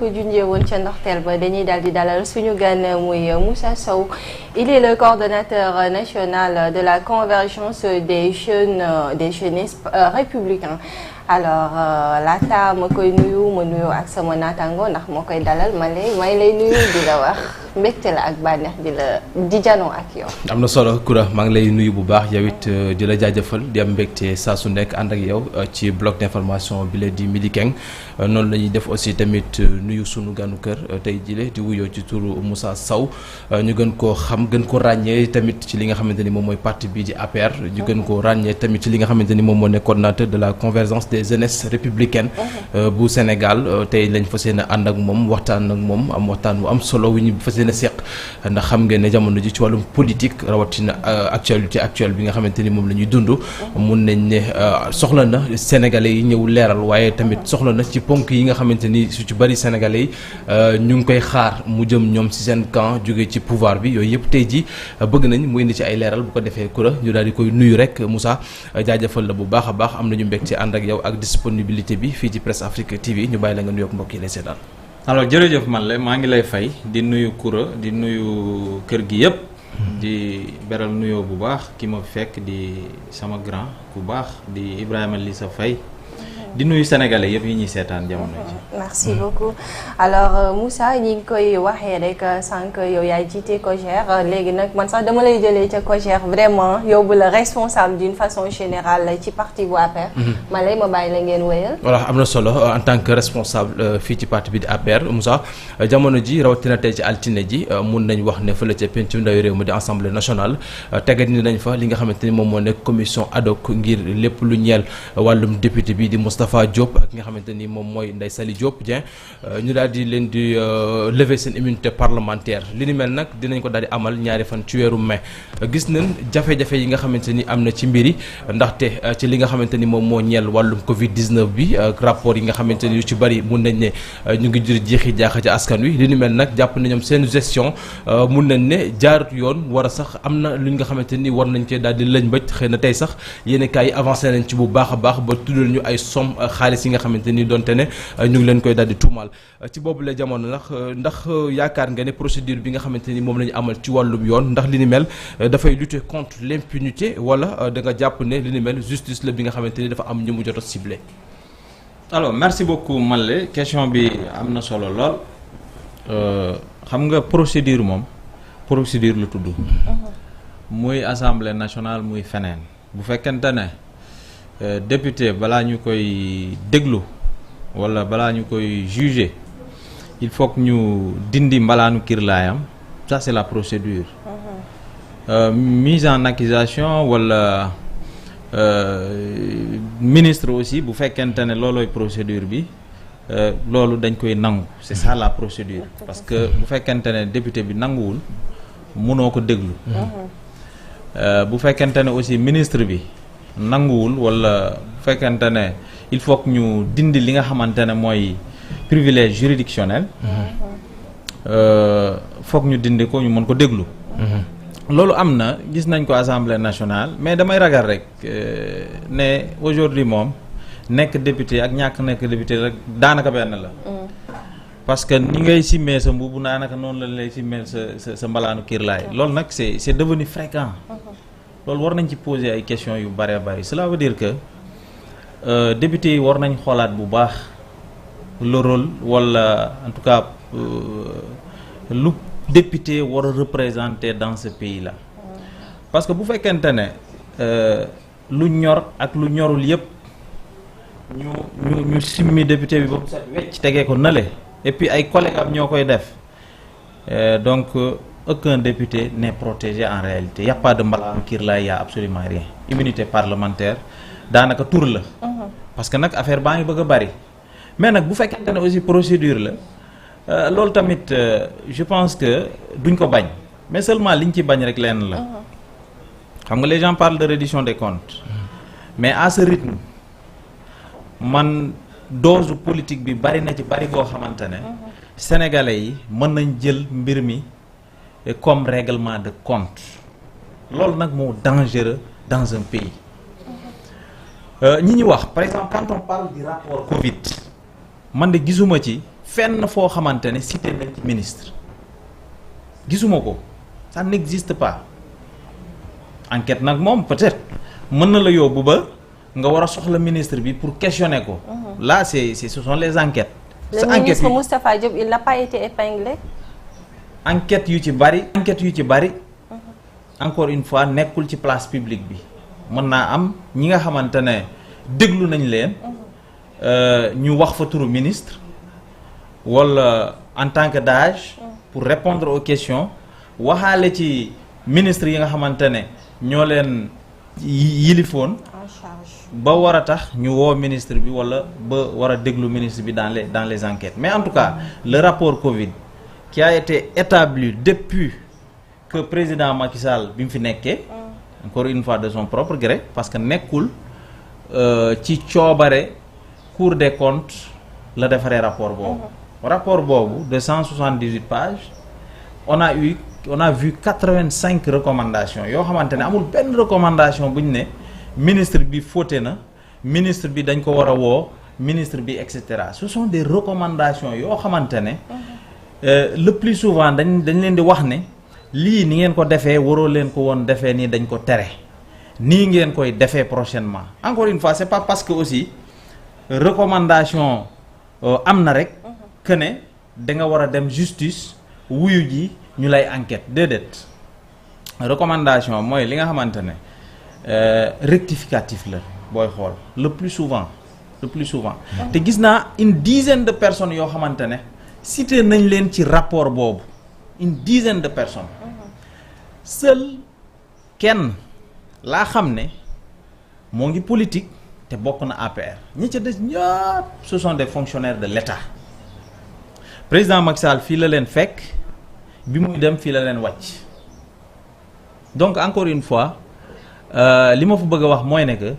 ko junjee woon ca ndorteel ba dañuy daal di dalal suñu gan muy Moussa Sow. Il est le coordonnateur national de la convergence des jeunesses républicains. Alors laata ma koy nuyu ak sama naataango ndax moo koy dalal may lay nuyu di la wax mbégte la ak bànneex di janoo ak yow. am na solo Koura maa ngi lay nuyu bu baax yow it di la jaajëfal di am mbégte saa su nekk ànd ak yow ci bloc d'information bi la di Midi Keng noonu la ñuy def aussi tamit nuyu sunu ganu kër tey jile di wuyoo ci turu Moussa Sow ñu gën koo xam gën ko ràññee tamit ci li nga xamante ni moom mooy parti bii di APR. ñu gën koo ràññee tamit ci li nga xamante ni moom moo nekk coordonnateur de la convergence des jeunesses républicaines bu Sénégal tey lañ fas yéene ànd ak moom waxtaan ak moom am waxtaan bu am solo wu ñu fas yéene seq ndax xam ngeen ne jamono ji ci wàllum politique rawatina actuelle bi nga xamante ni moom la ñuy dund. mun nañ ne soxla na Sénégalais yi ñëw leeral waaye tamit soxla na ci ponk yi nga xamante ni su ci bari Sénégalais yi ñu ngi koy xaar mu jëm ñoom ci seen camp jóge ci pouvoir bi yooyu yëpp tey ji bëgg nañ mu indi ci ay leeral bu ko defee Koura ñu daal di koy nuyu rek Moussa jaajëfal la bu baax a baax am nañu mbégte ànd ak yow ak disponibilité bi fii ci Presse Afrique TV ñu bàyyi la nga nuyoog mbokk yi lay seetaan. alors jërëjëf man maa ngi lay fay di nuyu Koura di nuyu kër gi yëpp. di beral nuyoo bu baax ki ma fekk di sama grand ku baax di Ibrahima Lissa Faye di nuyu sénégalais yëpp yi ñuy seetaan jamono ji. merci beaucoup alors Moussa ñi ngi koy waxee rek sànq yow yaay jiite COJER léegi nag man sax dama lay jëlee ca COJER vraiment yóbbu la responsable d'une façon générale ci parti bu APR. ma bàyyi la ngeen wéyal. voilà am na solo en tant que responsable fii ci parti bi di APR Moussa jamono ji rawatina tey ci altine ji mun nañ wax ne fële ca pencum ndawi réew mi di assemblée nationale tegat ni nañ fa li nga xamante ni moom moo nekk commission ad hoc ngir lépp lu ñeel wàllum député bi di Moustapha Diop ak nga xamante ni moom mooy Ndeye Saly Diop Dieng ñu daal di leen di lever seen immunité parlementaire li ni mel nag dinañ ko daal di amal ñaari fan ci weeru mai gis nañ jafe-jafe yi nga xamante ni am na ci mbiri ndaxte ci li nga xamante ni moom moo ñeel wàllum Covid 19 bi ak rapport yi nga xamante ni yu ci bari mun nañ ne ñu ngi jur jeexi jaaxa ci askan wi li ni mel nag jàpp na ñoom seen gestion mun nañ ne jaarut yoon war a sax am na lu nga xamante ni war nañ cee daal di lëñ bëj xëy na tey sax yéen kaay yi avancé nañ ci bu baax a baax ba tuddal ñu ay somme xaalis yi nga xamante ni donte ne ñu ngi leen koy daal di tuumaal ci boobu la jamono ndax yaakaar nga ne procédure bi nga xamante ni moom la ñu amal ci wàllum yoon ndax li ni mel dafay lutter contre l'impunité wala da nga jàpp ne li ni mel justice la bi nga xamante ni dafa am ñu mu jot a ciblé. alors merci beaucoup Malle question bi am na solo lool xam nga procédure moom procédure la tudd. muy assemblée nationale muy feneen bu fekkente ne. député balaa ñu koy déglu walla balaa ñu koy juger il faut que ñu dindi mbalaanu kirlaayam ça c'est la procédure. Mise en accusation walla ministre aussi bu fekkente ne loolooy procédure bi loolu dañ koy nangu c'est ça la procédure parce que bu fekkente ne député bi nanguwul mënoo ko déglu. bu fekkente ne aussi ministre bi. nanguwul walla bu fekkente ne il faut que ñu dindi li nga xamante ne mooy privilège juridictionnel foog ñu dindi ko ñu mën ko déglu loolu am na gis nañ ko assemblée nationale mais damay ragal rek ne aujourd'hui moom nekk député ak ñàkk nekk député rek daanaka benn la parce que ni ngay simmee sa mbubu daanaka noonu la lay simmee sa mbalaanu kiirlaay loolu nag c'est devenu fréquent loolu war nañ ci poser ay questions yu bëree bëri cela veut dire que député yi war nañ xoolaat bu baax le rôle wala en tout cas lu député war a représenter dans ce pays là parce que bu fekkente ne lu ñor ak lu ñorul yépp ñu simmi député bi ba mu set wecc tegee ko nale et puis ay collègues am ñoo koy def donc aucun député n'est protégé en réalité. Il n'y a pas de mbalaanu kiirlaay, il n'y a absolument rien. Immunité parlementaire daanaka tur la. parce que nag affaire baa ngi bëgg a bari. mais nag bu fekkente ne aussi procédure la loolu tamit je pense que duñ ko bañ mais seulement liñ ci bañ rek lenn la. xam nga les gens parlent de reddition des comptes. mais à ce rythme man dose politique bi bari na ci bari boo xamante ne. sénégalais yi mën nañ jël mbir mi. comme règlement de compte loolu nag moo dangereux dans un pays ñi ñu wax par exemple quand on parle du rapport Covid man de gisuma ci fenn foo xamante ne cité nañ ci ministre gisuma ko ça n'existe pas. Enquête nag moom peut-être mën na la yóbbu ba nga war a soxla ministre bi pour questionner ko. Là ce sont les enquêtes. Le ministre Moustapha Diop il n'a pas été épinglé. enquête yu ci bari. Encore une fois nekkul ci place publique bi mën naa am ñi nga xamante ne déglu nañ leen. ñu wax fa turu ministre wala en tant que DAGE. pour répondre aux questions waxaale ci ministre yi nga xamante ne ñoo leen yilifoon. en charge ba war a tax ñu woo ministre bi wala ba war a déglu ministre bi dans les enquêtes mais en tout cas le rapport Covid qui a été établi depuis que président Macky Sall bi mu fi nekkee. encore une fois de son propre gré parce que nekkul ci coobare Cour des comptes la defaree rapport boobu. rapport boobu de 178 pages on a vu 85 recommandations yoo xamante ne amul benn recommandation bu ñu ne ministre bi fauté na ministre bi dañ ko war a woo ministre bi et cetera ce sont des recommandations yoo xamante ne le plus souvent dañ leen di wax ne lii ni ngeen ko defee waroo leen ko woon defee nii dañ ko tere nii ngeen koy defee prochainement encore une fois c'est pas parce que aussi recommandation am na rek que ne da nga war a dem justice wuyu ji ñu lay enquête déedéet recommandation mooy li nga xamante ne rectificatif la booy xool le plus souvent te gis naa une dizaine de personnes yoo xamante ne cité nañ leen ci rapport boobu une dizaine de personnes seul kenn laa xam ne moo ngi politique te bokk na APR ñi ca des ñëpp ce sont des fonctionnaires de l'État président Macky Sall fii la leen fekk bi muy dem fii la leen wàcc donc encore une fois li ma fa bëgg a wax mooy ne que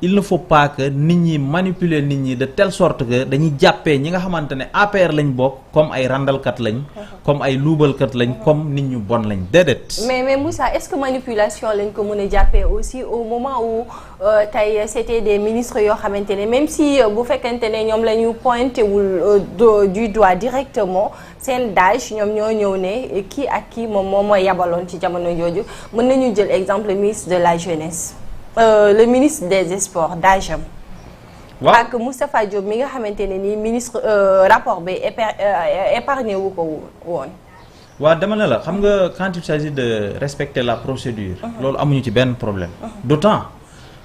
il ne faut pas que nit ñi manipuler nit ñi de telle sorte que dañuy jàppee ñi nga xamante ne APR lañ bokk comme ay randalkat lañ comme ay luubalkat lañ comme nit ñu bon lañ déedéet. mais Moussa est-ce que manipulation lañ ko mën a jàppee aussi au moment où tey c'était des ministres yoo xamante ne même si bu fekkente ne ñoom la ñu pointé wul du doigt directement seen DAGE ñoom ñoo ñëw ne kii ak kii moom mooy yabaloon ci jamono jooju mën nañu jël exemple le ministre de la jeunesse. Le ministre des sports DAGE. waaw ak Moustapha Diop mi nga xamante ne nii ministre rapport bi épargné wu ko woon. waaw dama ne la xam nga quand il s'agit de respecter la procédure. loolu amuñu ci benn problème. d'autant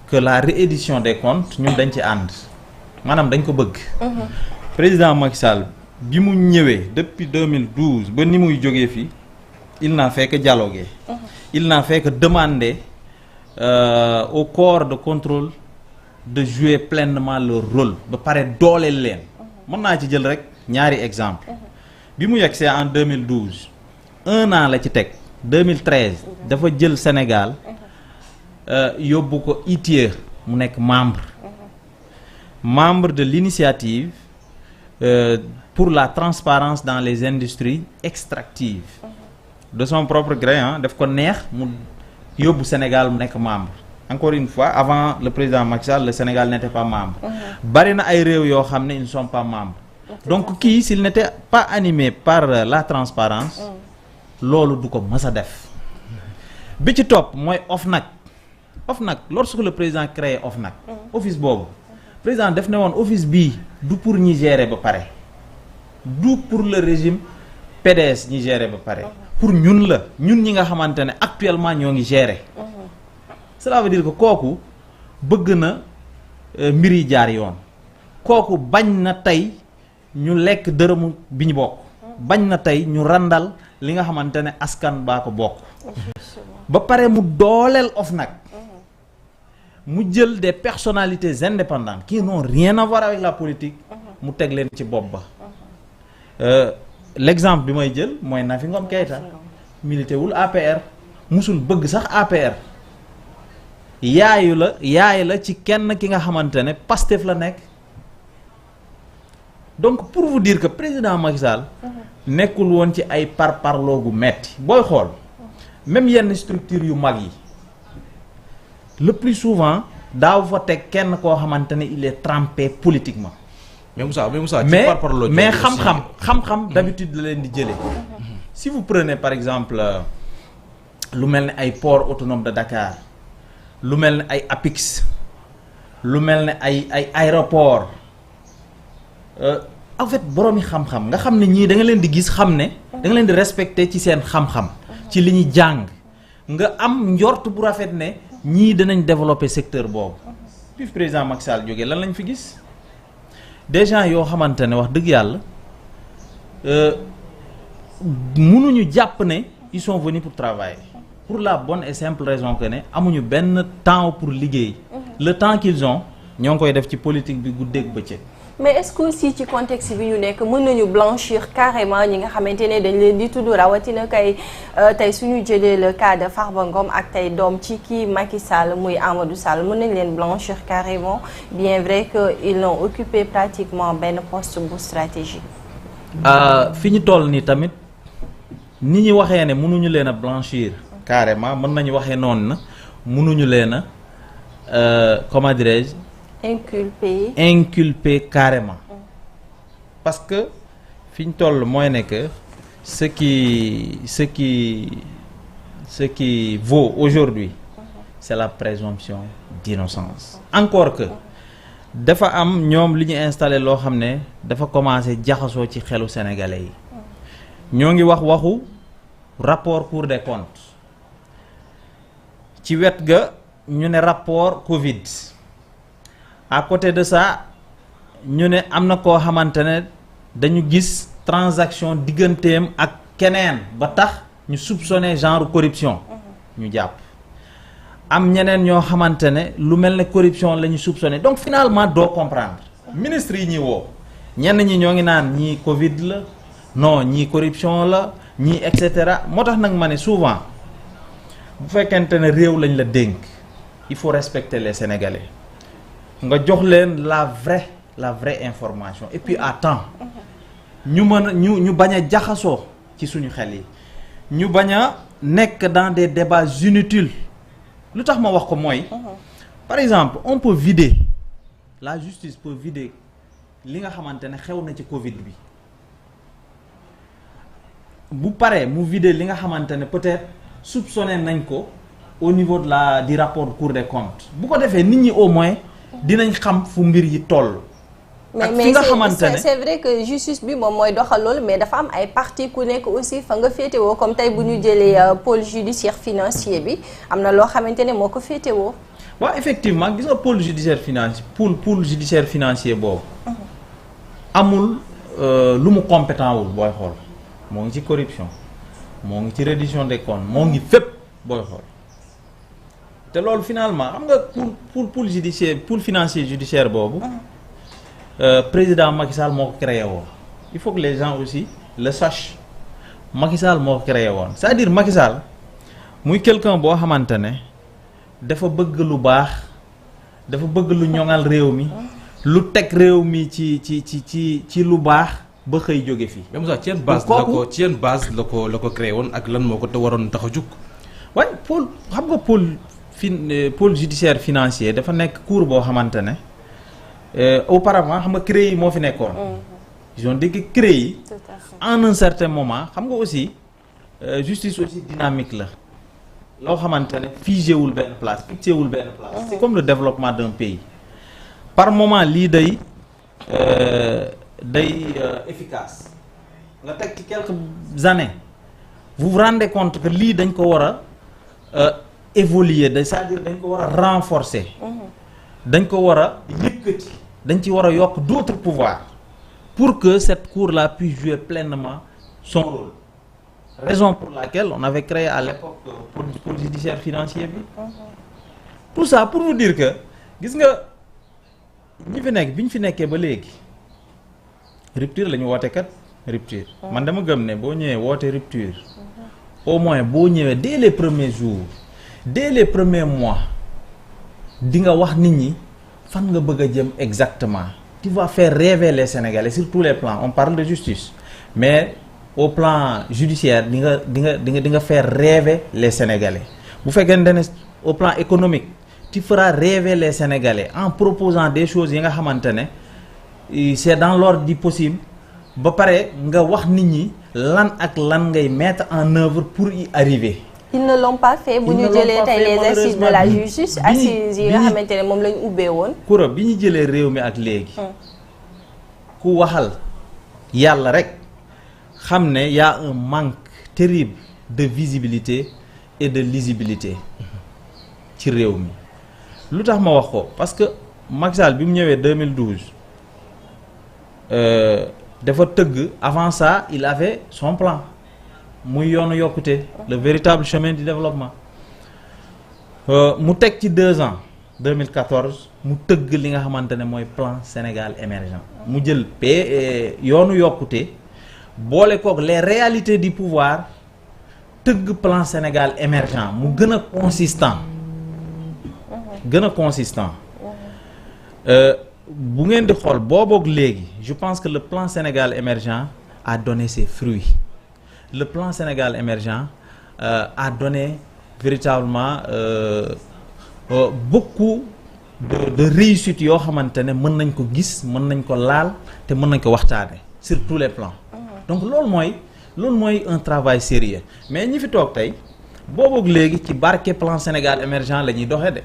que la réédition des comptes ñun dañ ci ànd maanaam dañ ko bëgg. président Macky Sall bi mu ñëwee depuis 2012 ba ni muy jógee fii il n'a fait que dialoguer. il n'a fait que demander. Au corps de contrôle de jouer pleinement leur rôle ba pare dooleel leen mën naa ci jël rek ñaari exemple bi mu yegsee en 2012 un an la ci teg 2013 dafa jël Sénégal yóbbu ko ITIE mu nekk membre de l'initiative pour la transparence dans les industries extractives de son propre gré daf ko neex mu yóbbu Sénégal mu nekk membre encore une fois avant le président Macky Sall le Sénégal n'était pas membre bari na ay réew yoo xam ne ils ne sont pas membres donc kii s'il n'était pas animé par la transparence loolu du ko mës a def bi ci topp mooy OFNAC lorsque le président créé OFNAC office boobu président def ne woon office bii du pour ñi gérer ba pare du pour le régime PDS ñi gérer ba pare pour ñun la ñun ñi nga xamante ne actuellement ñoo ngi gérer cela veut dire que kooku bëgg na mbir yi jaar yoon kooku bañ na tey ñu lekk dërëmu bi ñu bokk bañ na tey ñu randal li nga xamante ne askan baa ko bokk ba pare mu dooleel OFNAC mu jël des personnalités indépendantes qui n'ont rien à voir avec la politique mu teg leen ci bopp ba l'exemple bi may jël mooy Nafi Ngom Keïta milité wul APR musul bëgg sax APR yaay la ci kenn ki nga xamante ne Pastef la nekk donc pour vous dire que président Macky Sall nekkul woon ci ay parparloo gu metti booy xool même yenn structure yu mag yi le plus souvent daaw fa teg kenn koo xamante ne il est trempé politiquement mais Moussa mais xam-xam d'habitude la leen di jëlee. Si vous prenez par exemple lu mel ne ay port autonome de Dakar lu mel ne ay APIX lu mel ne ay aéroport en fait boroomi xam-xam nga xam ne ñii da nga leen di gis xam ne da nga leen di respecter ci seen xam-xam ci li ñuy jàng nga am njort bu rafet ne ñii danañ développer secteur boobu. Puis président Macky Sall jógee lan lañ fi gis des gens yoo xamante ne wax dëgg yàlla mënuñu jàpp ne ils sont venus pour travailler pour la bonne et simple raison que ne amuñu benn temps pour liggéey. Le temps qu'ils ont ñoo ngi koy def ci politique bi guddeeg bëccëg. mais est-ce que aussi ci contexte bi ñu nekk mën nañu blanchir carrément ñi nga xamante ne dañ leen di tudd rawatina kay tey suñu jëlee le cas de Farba Ngom ak tey doom ci kii Macky Sall muy Amadou Sall mën nañ leen blanchir carrément bien vrai que ils l'ont occupé pratiquement benn poste bu stratégique. fi ñu toll nii tamit ni ñu waxee ne mënuñu leen a blanchir carrément mën nañu waxee noonu na mënuñu leen a comment dirais-je. Inculpé carrément parce que fi ñu toll mooy ne que ce qui vaut aujourd'hui c'est la présomption d'innocence. Encore que dafa am ñoom li ñu installé loo xam ne dafa commencé jaxasoo ci xelu sénégalais yi ñoo ngi waxu rapport Cour des comptes ci wet ga ñu ne rapport Covid. À côté de ça ñu ne am na koo xamante ne dañu gis transaction digganteem ak keneen ba tax ñu soupçonné genre corruption ñu jàpp am ñeneen ñoo xamante ne lu mel ne corruption la ñu soupçonné donc finalement doo comprendre ministre yi ñi woo ñenn ñi ñoo ngi naan ñii Covid la non ñii corruption la ñii et cetera moo tax nag ma ne souvent bu fekkente ne réew lañ la dénk il faut respecter les Sénégalais. nga jox leen la vraie information et puis à temps ñu mën a ñu bañ a jaxasoo ci suñu xel yi ñu bañ a nekk dans des débats inutiles lu tax ma wax ko mooy par exemple on peut vider la justice peut vider li nga xamante ne xew na ci Covid bi bu paree mu vider li nga xamante ne peut-être soupçonné nañ ko au niveau de du rapport Cour des comptes bu ko defee nit ñi au moins dinañ xam fu mbir yi toll. mais c'est vrai que justice bi moom mooy doxal loolu mais dafa am ay parti ku nekk aussi fa nga féetewoo comme tey bu ñu jëlee pôle judiciaire financier bi am na loo xamante ne moo ko féetewoo. waaw effectivement gis nga pôle judiciaire financier pôle judiciaire financier boobu. amul lu mu compétent wul booy xool moo ngi ci corruption moo ngi ci reddition des comptes moo ngi fépp booy xool. te loolu finalement xam nga pool judiciaire pool financier judiciaire boobu président Macky Sall moo ko créé woon il faut que les gens aussi le sachent Macky Sall moo ko créé woon c'est-à-dire Macky Sall muy quelqu'un boo xamante ne dafa bëgg lu baax dafa bëgg lu ñoŋal réew mi lu teg réew mi ci lu baax ba xëy jóge fii. mais Moussa ci yan base la ko créé woon ak lan moo ko te waroon tax a jug. waaye pôle xam nga pôle judiciaire financier dafa nekk cour boo xamante ne auparavant xam nga CREI yi moo fi nekkoon. ils ont dit que CREI yi en un certain moment xam nga aussi justice aussi dynamique la loo xamante ne figé wul benn place fixé wul benn place. c'est comme le développement d'un pays par moment lii day efficace nga teg ci quelques années vous vous rendez compte que lii dañ ko war a évoluer c'est-à-dire dañ ko war a renforcer. dañ ko war a yëkkati dañ ci war a yokk d'autres pouvoirs pour que cette cour-là puisse jouer pleinement son rôle. Raison pour laquelle on avait créé à l'époque pôle judiciaire financier bi. Tout ça pour vous dire que gis nga ñi fi nekk bi ñu fi nekkee ba léegi rupture la ñu woote kat rupture. man dama gëm ne boo ñëwee woote rupture. au moins boo ñëwee dès les premiers jours dès les premiers mois di nga wax nit ñi fan nga bëgg a jëm exactement. tu vas faire rêver les Sénégalais sur tous les plans on parle de justice mais au plan judiciaire di nga faire rêver les Sénégalais bu fekkente ne au plan économique tu feras rêver les Sénégalais en proposant des choses yi nga xamante ne c'est dans l'ordre du possible ba pare nga wax nit ñi lan ak lan ngay mettre en œuvre pour y arriver. Ils ne l'ont pas fait bu ñu jëlee tey les assises de la justice assises yi nga xamante ne moom la ñu ubbee woon. Koura bi ñu jëlee réew mi ak léegi. ku waxal yàlla rek xam ne y a un manque terrible de visibilité et de lisibilité ci réew mi lu tax ma wax ko parce que Macky Sall bi mu ñëwee 2012 dafa tëgg avant ça il avait son plan muy yoonu yokkute le véritable chemin du développement mu teg ci 2 ans 2014 mu tëgg li nga xamante ne mooy plan Sénégal émergent mu jël yoonu yokkute boole kook les réalités du pouvoir tëgg plan Sénégal émergent mu gën a consistant bu ngeen di xool booboog léegi je pense que le plan Sénégal émergent a donné ses fruits le plan Sénégal émergent a donné véritablement beaucoup de réussite yoo xamante ne mën nañ ko gis mën nañ ko laal te mën nañ ko waxtaane sur tous les plans donc loolu mooy un travail sérieux mais ñi fi toog tey boobu léegi ci barke plan Sénégal émergent la ñuy doxee de.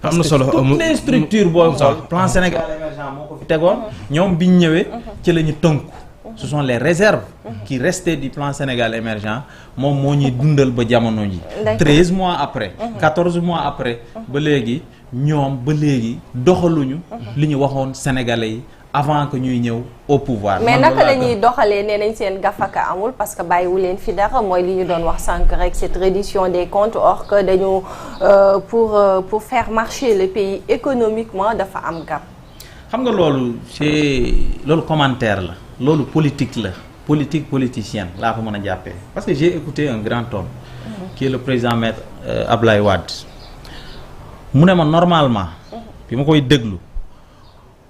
am na solo toutes les structures booy xool plan Sénégal émergent moo ko fi tegoon ñoom biñ ñëwee ci la ñu tënku ce sont les réserves qui restaient du plan Sénégal émergent moom moo ñuy dundal ba jamono ji 13 mois après 14 mois après ba léegi ñoom ba léegi doxaluñu li ñu waxoon sénégalais yi avant que ñuy ñëw au pouvoir. mais naka la ñuy doxalee nee nañ seen gafaka amul parce que bàyyiwu leen fi dara mooy li ñu doon wax sànq rek cette reddition des comptes or que dañu pour faire marcher le pays économiquement dafa am gap. xam nga loolu loolu commentaire la loolu politique la politique politicienne laa ko mën a jàppee parce que j'ai écouté un grand homme qui est le président maître Abdoulaye Wade mu ne ma normalement bi ma koy déglu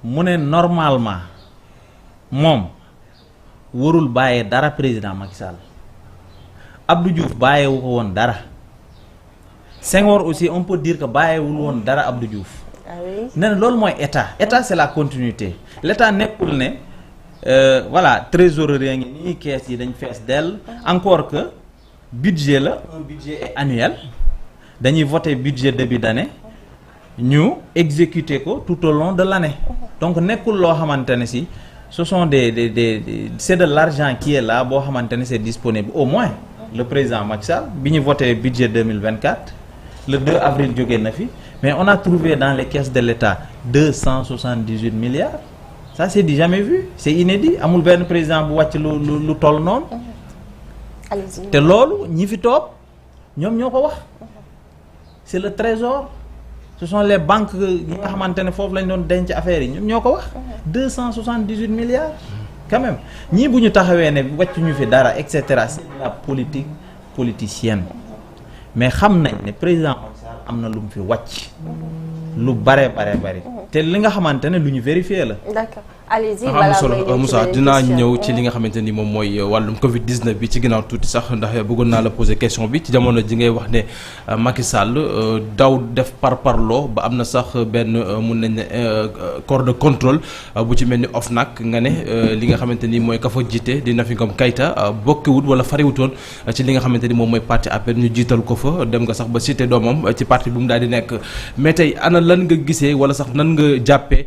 mu ne normalement moom warul bàyyee dara président Macky Sall Abdou Diouf bàyyeewu ko woon dara Senghor aussi on peut dire que bàyyeewul woon dara Abdou Diouf nee na loolu mooy état c'est la continuité l'état nekkul ne voilà trésorerie ngi nii kees yi dañ fees dell encore que budget la un budget est annuel dañuy voter budget début d'année ñu exécuter ko tout au long de l'année donc nekkul loo xamante ne si ce sont c'est de l'argent qui est là boo xamante ne c'est disponible au moins le président Macky Sall bi ñu voté budget 2024 le 2 avril jógee na fi mais on a trouvé dans les caisses de l'État 278 milliards ça c'est du jamais vu c'est inédit amul benn président bu wàcc lu toll noonu te loolu ñi fi toog ñoom ñoo ko wax c'est le trésor ce sont les banques yi nga xamante ne foofu lañ doon denc affaires yi ñoom ñoo ko wax 278 milliards quand même ñii bu ñu taxawee ne wàcc ñu fi dara et cetera c'est de la politique politicienne mais xam nañ ne président am na lu mu fi wàcc lu bare te li nga xamante ne lu ñu vérifier la. D'accord. Allez-y am na solo Moussa dinaa ñëw ci li nga xamante ni moom mooy wàllum Covid 19 bi ci ginnaaw tuuti sax ndax bëggoon naa la poser question bi ci jamono ji ngay wax ne Macky Sall daw def parloo ba am na sax benn mun nañ ne corps de contrôle bu ci mel ni OFNAC nga ne li nga xamante ni mooy ka fa jiite di Nafi Ngom Keïta bokkiwut wala fariwutoon ci li nga xamante ni moom mooy parti APR ñu jiital ko fa dem nga sax ba cité doomam ci parti bu mu daal di nekk mais tey ana lan nga gisee wala sax nan nga jàppee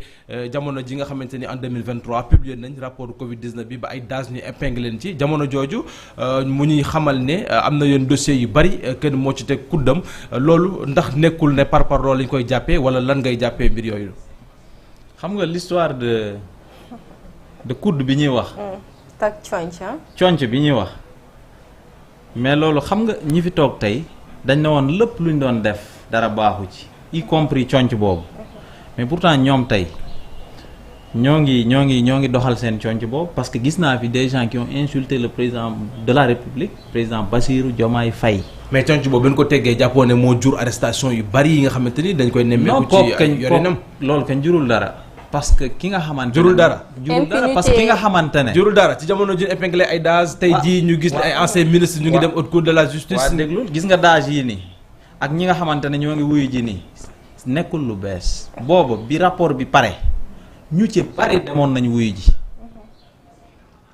jamono ji nga xamante ni en 2023 publié nañ rapport Covid 19 bi ba ay dages ñu épinglé leen ci jamono jooju mu ñuy xamal ne am na yenn dossiers yu bari kenn moo ci teg kuddam loolu ndax nekkul ne par loolu lañ koy jàppee wala lan ngay jàppee mbir yooyu. xam nga l'histoire de kudd bi ñuy wax. tak conc bi ñuy wax mais loolu xam nga ñi fi toog tey dañ ne woon lépp luñ doon def dara baaxu ci y compris conc boobu mais pourtant ñoom tey. ñoo ngi doxal seen conc boobu parce que gis naa fi des gens qui ont insulté le président de la République président Bassirou Diomaye Faye. mais conc boobu ben ko teggee jàppoo ne moo jur arrestation yu bari yi nga xamante ni dañ koy nemmeeku ci yorenam loolu kañ jurul dara parce que ki nga xamante ne jurul dara parce que ki nga xamante ne jurul dara ci jamono ji épinglé ay dages tey jii ñu gis ne ay anciens ministres ñu ngi dem haute cour de la justice déglu gis nga dages yii nii ak ñi nga xamante ne ñoo ngi wuyu ji nii nekkul lu bees boobu bi rapport bi pare ñu ci bari demoon nañu wuyu ji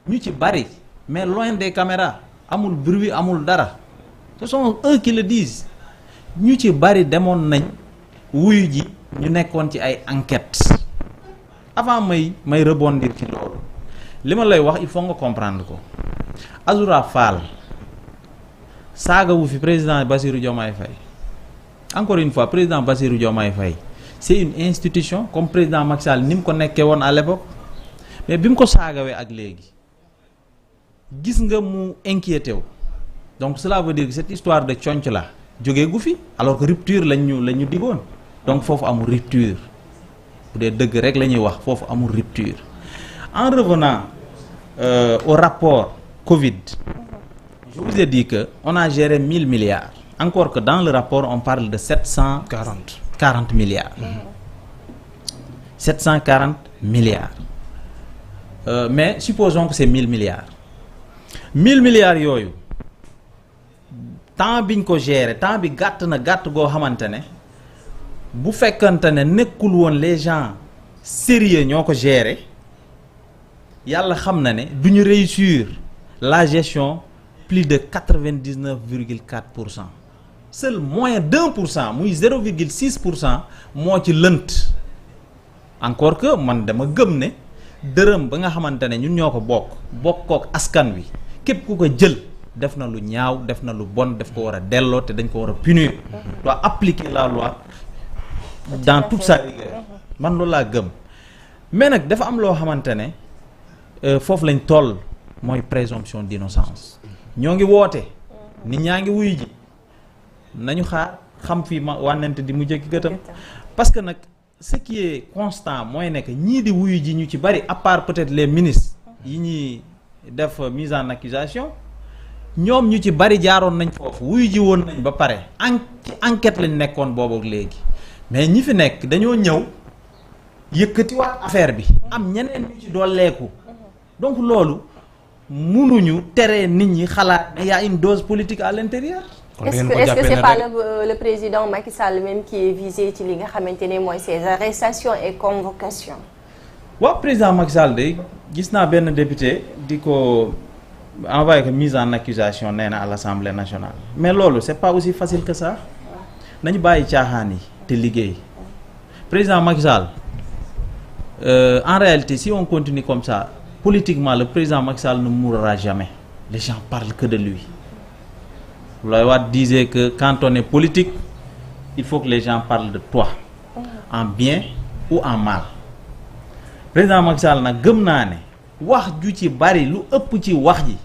ñu ci bari mais loin des caméras amul bruit amul dara ce sont eux qui le disent ñu ci bari demoon nañ wuyu ji ñu nekkoon ci ay enquêtes avant may rebondir ci loolu li ma lay wax il faut nga comprendre ko Azoura Fall saaga wu fi président Bassirou Diomaye Faye encore une fois président Bassirou Diomaye Faye c'est une institution comme président Macky Sall ni mu ko nekkee woon à l'époque mais bi mu ko saagawee ak léegi gis nga mu inquiété wu donc cela veut dire que cette histoire de conc la jógee gu fi alors que rupture la ñu digoon donc foofu amul rupture bu dee dëgg rek la ñuy wax foofu amul rupture en revenant au rapport Covid je vous ai dit que on a géré 1000 milliards encore que dans le rapport on parle de 740 milliards 740 milliards mais supposons que c'est 1000 milliards 1000 milliards yooyu temps biñ ko gérer temps bi gàtt na gàtt goo xamante ne bu fekkante ne nekkul woon les gens sérieux ñoo ko gérer yàlla xam na ne du ñu réussir la gestion plus de 99,4%. Seul moins d'1% muy 0,6% moo ci lënt encore que man dama gëm ne dërëm ba nga xamante ne ñun ñoo ko bokkook askan wi képp ku ko jël def na lu ñaaw def na lu bon def ko war a delloo te dañ ko war a punir doit appliquer la loi dans toute sa rigueur man loolu laa gëm mais nag dafa am loo xamante ne foofu lañ toll mooy présomption d'innocence ñoo ngi woote nit ñaa ngi wuyu ji nañu xaar xam fii ma wànnante di mu jëkki gëtam parce que nag ce qui est constant mooy nekk ñii di wuyu ji ñu ci bari à part peut-être les ministres yi ñuy def mise en accusation ñoom ñu ci bari jaaroon nañ foofu wuyu ji woon nañ ba pare ci enquête lañ nekkoon boobu ak léegi mais ñi fi nekk dañoo ñëw yëkkatiwaat affaire bi am ñeneen ñu ci dolleeku donc loolu mënuñu tere nit ñi xalaat ne y a une dose politique à l'intérieur. Est-ce que c'est pas le président Macky Sall même qui est visé ci li nga xamante ne mooy ces arrestations et convocations. waaw président Macky Sall de gis naa benn député di ko envoyé ko mise en accusation nee na à l'Assemblée nationale mais loolu c'est pas aussi facile que ça nañu bàyyi caaxaan yi te liggéey président Macky Sall en réalité si on continue comme ça politiquement le président Macky Sall ne mourra jamais les gens parlent que de lui. Abdoulaye Wade disait que quand on est politique il faut que les gens parlent de toi en bien ou en mal président Macky Sall nag gëm naa ne wax ju ci bari lu ëpp ci wax ji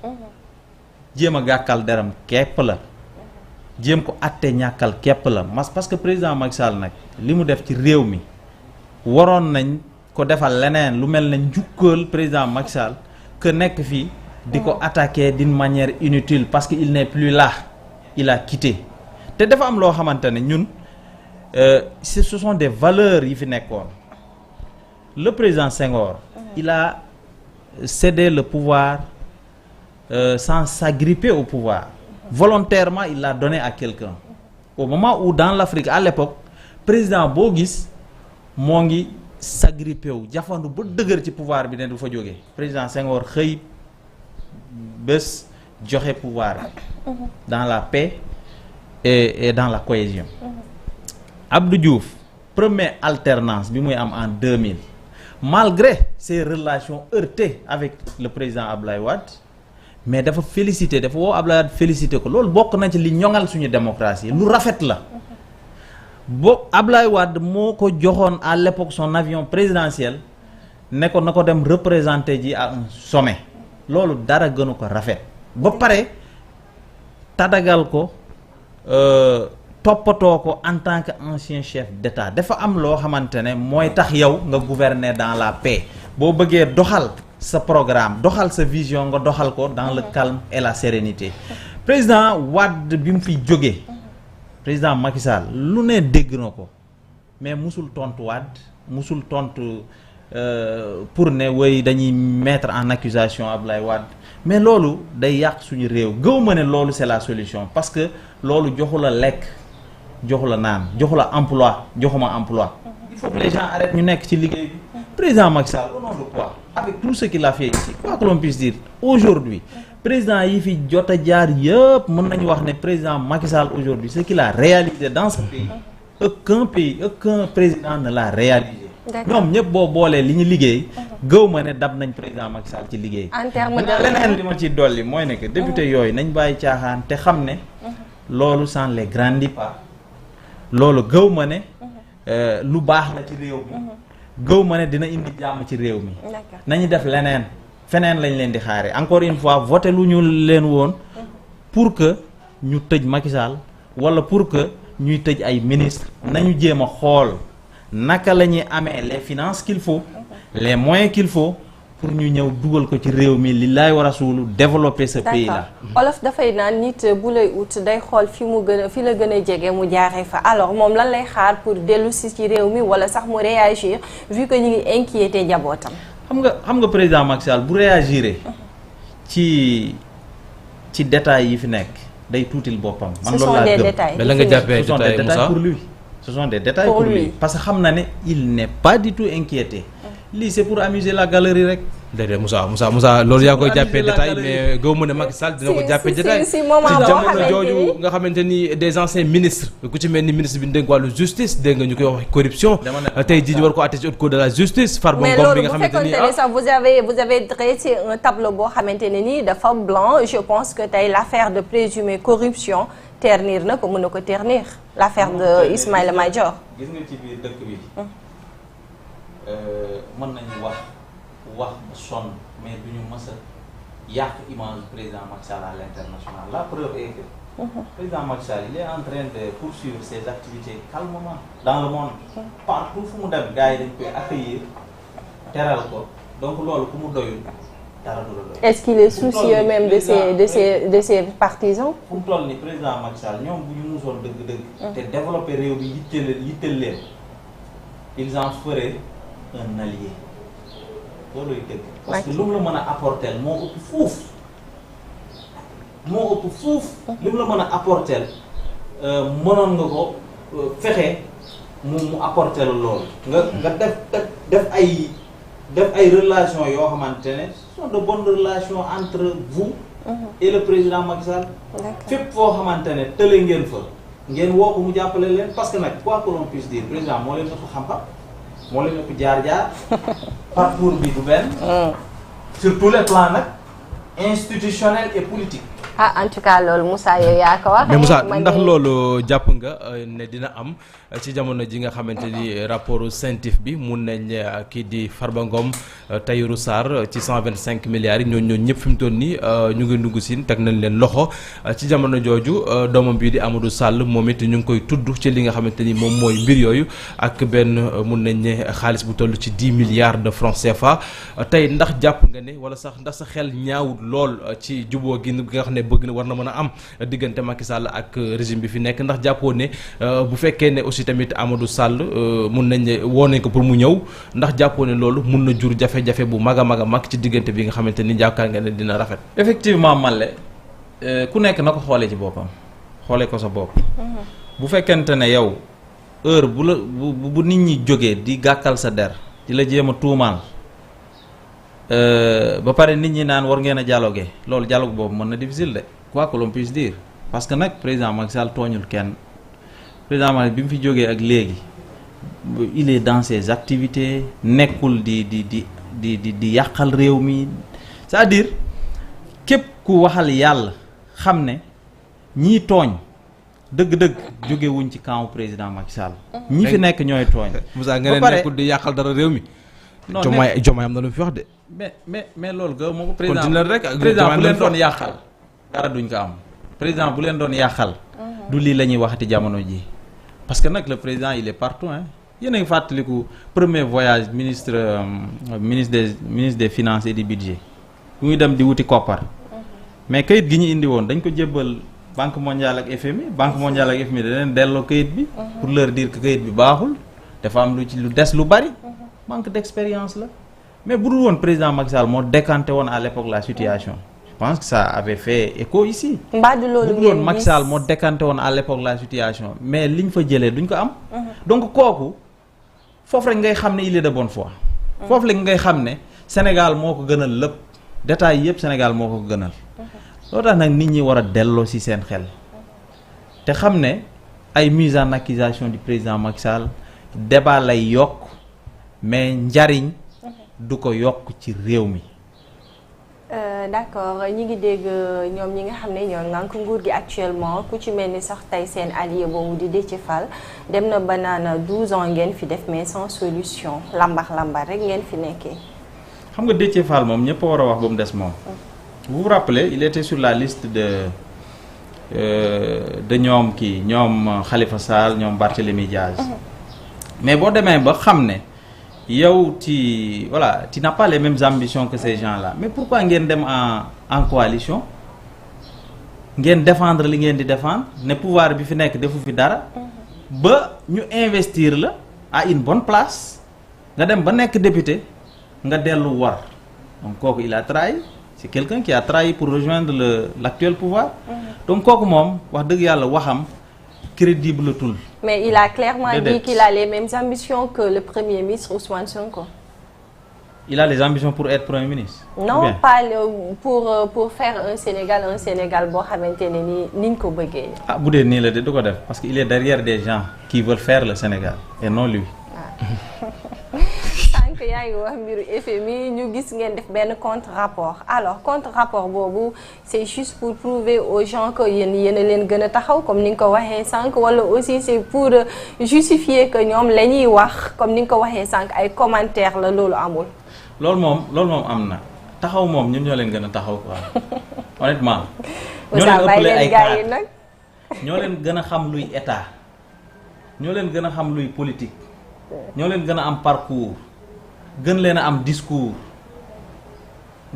jéem a gàkkal deram képp la jéem ko atte ñàkkal képp la parce que président Macky Sall nag li mu def ci réew mi waroon nañ ko defal leneen lu mel ne njukkal président Macky Sall que nekk fii di ko attaquer d'une manière inutile parce que il n'est plus là il a quitté te dafa am loo xamante ne ñun ce sont des valeurs yi fi nekkoon le président Senghor il a cédé le pouvoir sans s'agripper au pouvoir volontairement il l'a donné à quelqu'un au moment où dans l'Afrique à l'époque président boo gis moo ngi s'agripper wu jafandu ba dëgër ci pouvoir bi ne du fa jógee président Senghor xëy bés joxe pouvoir dans la paix et dans la cohésion Abdou Diouf première alternance bi muy am en 2000 malgré ses relations heurtées avec le président Abdoulaye Wade mais dafa félicité dafa woo Abdoulaye Wade félicité ko loolu bokk na ci li ñoŋal suñu démocratie lu rafet la Abdoulaye Wade moo ko joxoon à l'époque son avion présidentiel ne ko na ko dem représenter ji à un sommet loolu dara gënu ko rafet ba pare tadagal ko toppatoo ko en tant que ancien chef d'État dafa am loo xamante ne mooy tax yow nga gouverner dans la paix boo bëggee doxal sa programme doxal sa vision nga doxal ko dans le calme et la sérénité président Wade bi mu fiy jógee président Macky Sall lu ne dégg na ko mais musul tontu Wade musul tontu pour ne way dañuy mettre en accusation Abdoulaye Wade mais loolu day yàq suñu réew gëw ma ne loolu c'est la solution parce que loolu joxu la lekk joxu la naan joxu la emploi joxuma emploi il faut que les gens arrêtent ñu nekk ci liggéey bi président Macky Sall au nom de quoi avec tout ce qu'il a fait ici quoi que l'on puisse dire aujourd'hui président yi fi jot a jaar yëpp mën nañu wax ne président Macky Sall aujourd'hui ce qu'il a réalisé dans ce pays aucun président ne l'a réalisé. ñoom ñëpp boo boolee li ñu liggéey. gëw ma ne dab nañ président Macky Sall ci liggéey. en terme de leneen li ma ci dolli mooy ne que député yooyu nañ bàyyi caaxaan te xam ne. loolu ça ne les grandit pas. loolu gëw ma ne. lu baax la ci réew mi. gëw ma ne dina indi jàmm ci réew mi. nañu def leneen. feneen lañ leen di xaare encore une fois voté lu ñu leen woon pour que ñu tëj Macky Sall wala pour que ñuy tëj ay ministre nañu jéem a xool naka la ñuy amee les finances qu'il faut les moyens qu'il faut pour ñu ñëw dugal ko ci réew mi li laay war a suulu développer ce pays là. Olof dafay naan nit bu lay ut day xool fi la gën a jege mu jaaree fa alors moom lan lay xaar pour dellu si ci réew mi wala sax mu réagir vu que ñu ngi inquiété njabootam. xam nga président Macky Sall bu réagiré ci détails yi fi nekk day tuutil boppam. man loolu laa gëm mais la nga jàppee ce sont des détails pour lui. ce sont des détails pour lui parce que xam na ne il n'est pas du tout inquiété. lii c'est pour amuser la galerie rek. déedéet Moussa loolu yaa koy jàppee détail mais gëw ma ne Macky Sall dina ko jàppee détail si moment boo jamono jooju nga xamante ni des anciens ministres ku ci mel ni ministre bi dénk wàllu justice dégg nga ñu koy wax corruption tey jii ñu war ko àtte ci haute cour de la justice Farba Ngom bi nga xamante ni mais loolu bu fekkoon ne sax vous avez dressé un tableau boo xamante ne nii dafa blanc je pense que tey l'affaire de présumée corruption ternir na ko mën na ko ternir l'affaire de Ismaïla Madior. gis nga ci biir dëkk bi mën nañu wax ba sonn mais duñu mës a yàq image président Macky Sall à l'international la preuve est que président Macky Sall il est en train de poursuivre ses activités calmement dans le monde partout fu mu dem gars yi dañ koy accueillir teral ko donc loolu ku mu doyul dara du la doy. Est-ce qu'il est soucieux même de ses partisans? fu mu toll ni président Macky Sall ñoom bu ñu musoon dëgg-dëgg te développer réew bi yitteel leen ils en feraient un allié looluy dëgg parce que lu mu la mën a apporter moo ëpp fuuf li mu la mën a apporter mënoon nga ko fexe mu apporter la loolu nga def ay relations yoo xamante ne sont de bonnes relations entre vous et le président Macky Sall fépp foo xamante ne tële ngeen fa ngeen woo ko mu jàppale leen parce que nag quoi que l'on puisse dire président moo leen ëpp xam-xam moo leen ëpp jaar-jaar parcours bi du benn sur tous les plans nag institutionnel et politique. En tout cas loolu Moussa yow yaa ko wax. mais Moussa ndax loolu jàpp nga ne dina am ci jamono ji nga xamante ni rapport CENTIF bi mun nañ kii di Farba Ngom Tahirou Sarr ci 125 milliards yi ñooñu ñëpp fi mu toll nii ñu ngi dugg siin teg nañ leen loxo ci jamono jooju doomam bii di Amadou Sall moom it ñu ngi koy tudd ci li nga xamante ni moom mooy mbir yooyu ak benn mun nañ ne xaalis bu toll ci 10 milliards de francs CFA tey ndax jàpp nga ne wala sax ndax sa xel ñaawut lool ci juboo gi nga xam ne bëgg na war na mën a am diggante Macky Sall ak régime bi fi nekk ndax jàppoo ne bu fekkee ne aussi tamit Amadou Sall mun nañ ne woo nañ ko pour mu ñëw ndax jàppoo ne loolu mun na jur jafe-jafe bu mag a mag ci diggante bi nga xamante ni jàkkaar nga ne dina rafet. effectivement Malle ku nekk na ko xoolee ci boppam xoolee ko sa bopp. bu fekkente ne yow heure bu nit ñi jógee di gàkkal sa der di la jéem a tuumaal. ba pare nit ñi naan war ngeen a dialoguer loolu dialogue boobu mën na difficile de quoi que l'on puisse dire parce que nag président Macky Sall tooñul kenn président Macky bi mu fi jógee ak léegi il est dans ses activités nekkul di yàqal réew mi c'est-à-dire képp ku waxal yàlla xam ne ñii tooñ dëgg-dëgg jóge wuñ ci camp président Macky Sall. ñi fi nekk ñooy tooñ. Moussa nga ne nekkul di yàqal dara réew mi. non Diomaye am na lu fi wax de. mais loolu ga moo ko président bu leen doon yàqal dara duñ ko am président bu leen doon yàqal du lii la ñuy waxati jamono ji parce que nag le président il est partout hein yéen a ngi fàttaliku premier voyage ministre des finances et du budget bu muy dem di wuti koppar mais kayit gi ñu indi woon dañ ko jébbal banque mondiale ak FMI banque mondiale ak FMI da leen delloo kayit bi pour leur dire que kayit bi baaxul dafa am lu des lu bari manque d'expérience la mais bu dul woon président Macky Sall moo décanté woon à l'époque la situation je pense que ça avait fait écho ici. mbaa du loolu bu dul woon Macky Sall moo décanté woon à l'époque la situation mais liñ fa jëlee duñ ko am. donc kooku foofu rek ngay xam ne il est de bonne foi foofu la ngay xam ne Sénégal moo ko gënal lépp détails yëpp Sénégal moo ko gënal loo tax nag nit ñi war a delloo ci seen xel te xam ne ay mise en accusation du président Macky Sall débat lay yokk mais njariñ du ko yokk ci réew mi. D'accord ñi ngi dégg ñoom ñi nga xam ne ñoo ngànk nguur gi actuellement ku ci mel ni sax tey seen allié boobu di Déthié Fall dem na ba naan 12 ans ngeen fi def mais sans solution lambar rek ngeen fi nekkee. xam nga Déthié Fall moom ñëpp a war a wax ba mu des moom. vous vous rappelez il était sur la liste de ñoom ñoom Khalifa Sall ñoom Barthélémy Diaz. mais boo demee ba xam ne. yow tu n'as pas les mêmes ambitions que ces gens-là mais pourquoi ngeen dem en coalition ngeen défendre li ngeen di défendre ne pouvoir bi fi nekk defu fi dara ba ñu investir la à une bonne place nga dem ba nekk député nga dellu war donc kooku il a trahi c'est quelqu'un qui a trahi pour rejoindre l'actuel pouvoir donc kooku moom wax dëgg yàlla waxam crédible tout. Mais il a clairement dit qu'il a les mêmes ambitions que le Premier ministre Ousmane Sonko. Il a les ambitions pour être Premier ministre? Non, bien. Pas pour faire un Sénégal boo xamante ne ni ñu ko bëggee. Ah bu dee nii la de du ko def parce que il est derrière des gens qui veulent faire le Sénégal et non lui. Sànq yaa ngi wax mbiru FMI ñu gis ngeen def benn contre-rapport alors contre-rapport boobu c'est juste pour prouver aux gens que yéen a leen gën a taxaw comme ni nga ko waxee sànq wala aussi c'est pour justifier que ñoom la ñuy wax comme ni nga ko waxee sànq ay commentaires la loolu amul. loolu moom am na taxaw moom ñun ñoo leen gën a taxaw quoi honnêtement. ñoo leen ëppale ay cadres ñoo leen gën a xam luy état ñoo leen gën a xam luy politique. ñoo leen gën a am parcours gën leen a am discours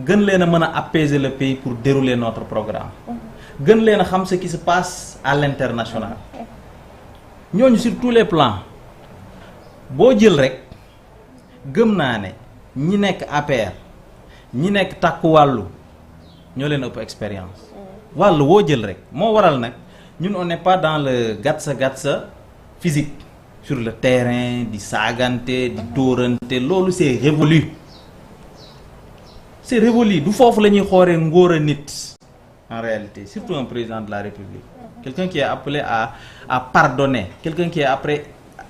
gën leen a mën a apaiser le pays pour dérouler notre programme gën leen a xam ce qui se passe à l'international ñooñu sur tous les plans boo jël rek gëm naa ne ñi nekk APR ñi nekk takku wàllu ñoo leen ëpp expérience wàllu woo jël rek moo waral nag ñun on n'est pas dans le gatsa physique sur le terrain di saagante di dóorante loolu c'est révolu du foofu la ñuy xooree ngóor a nit en réalité surtout un président de la République quelqu'un qui est appelé à pardonner quelqu'un qui est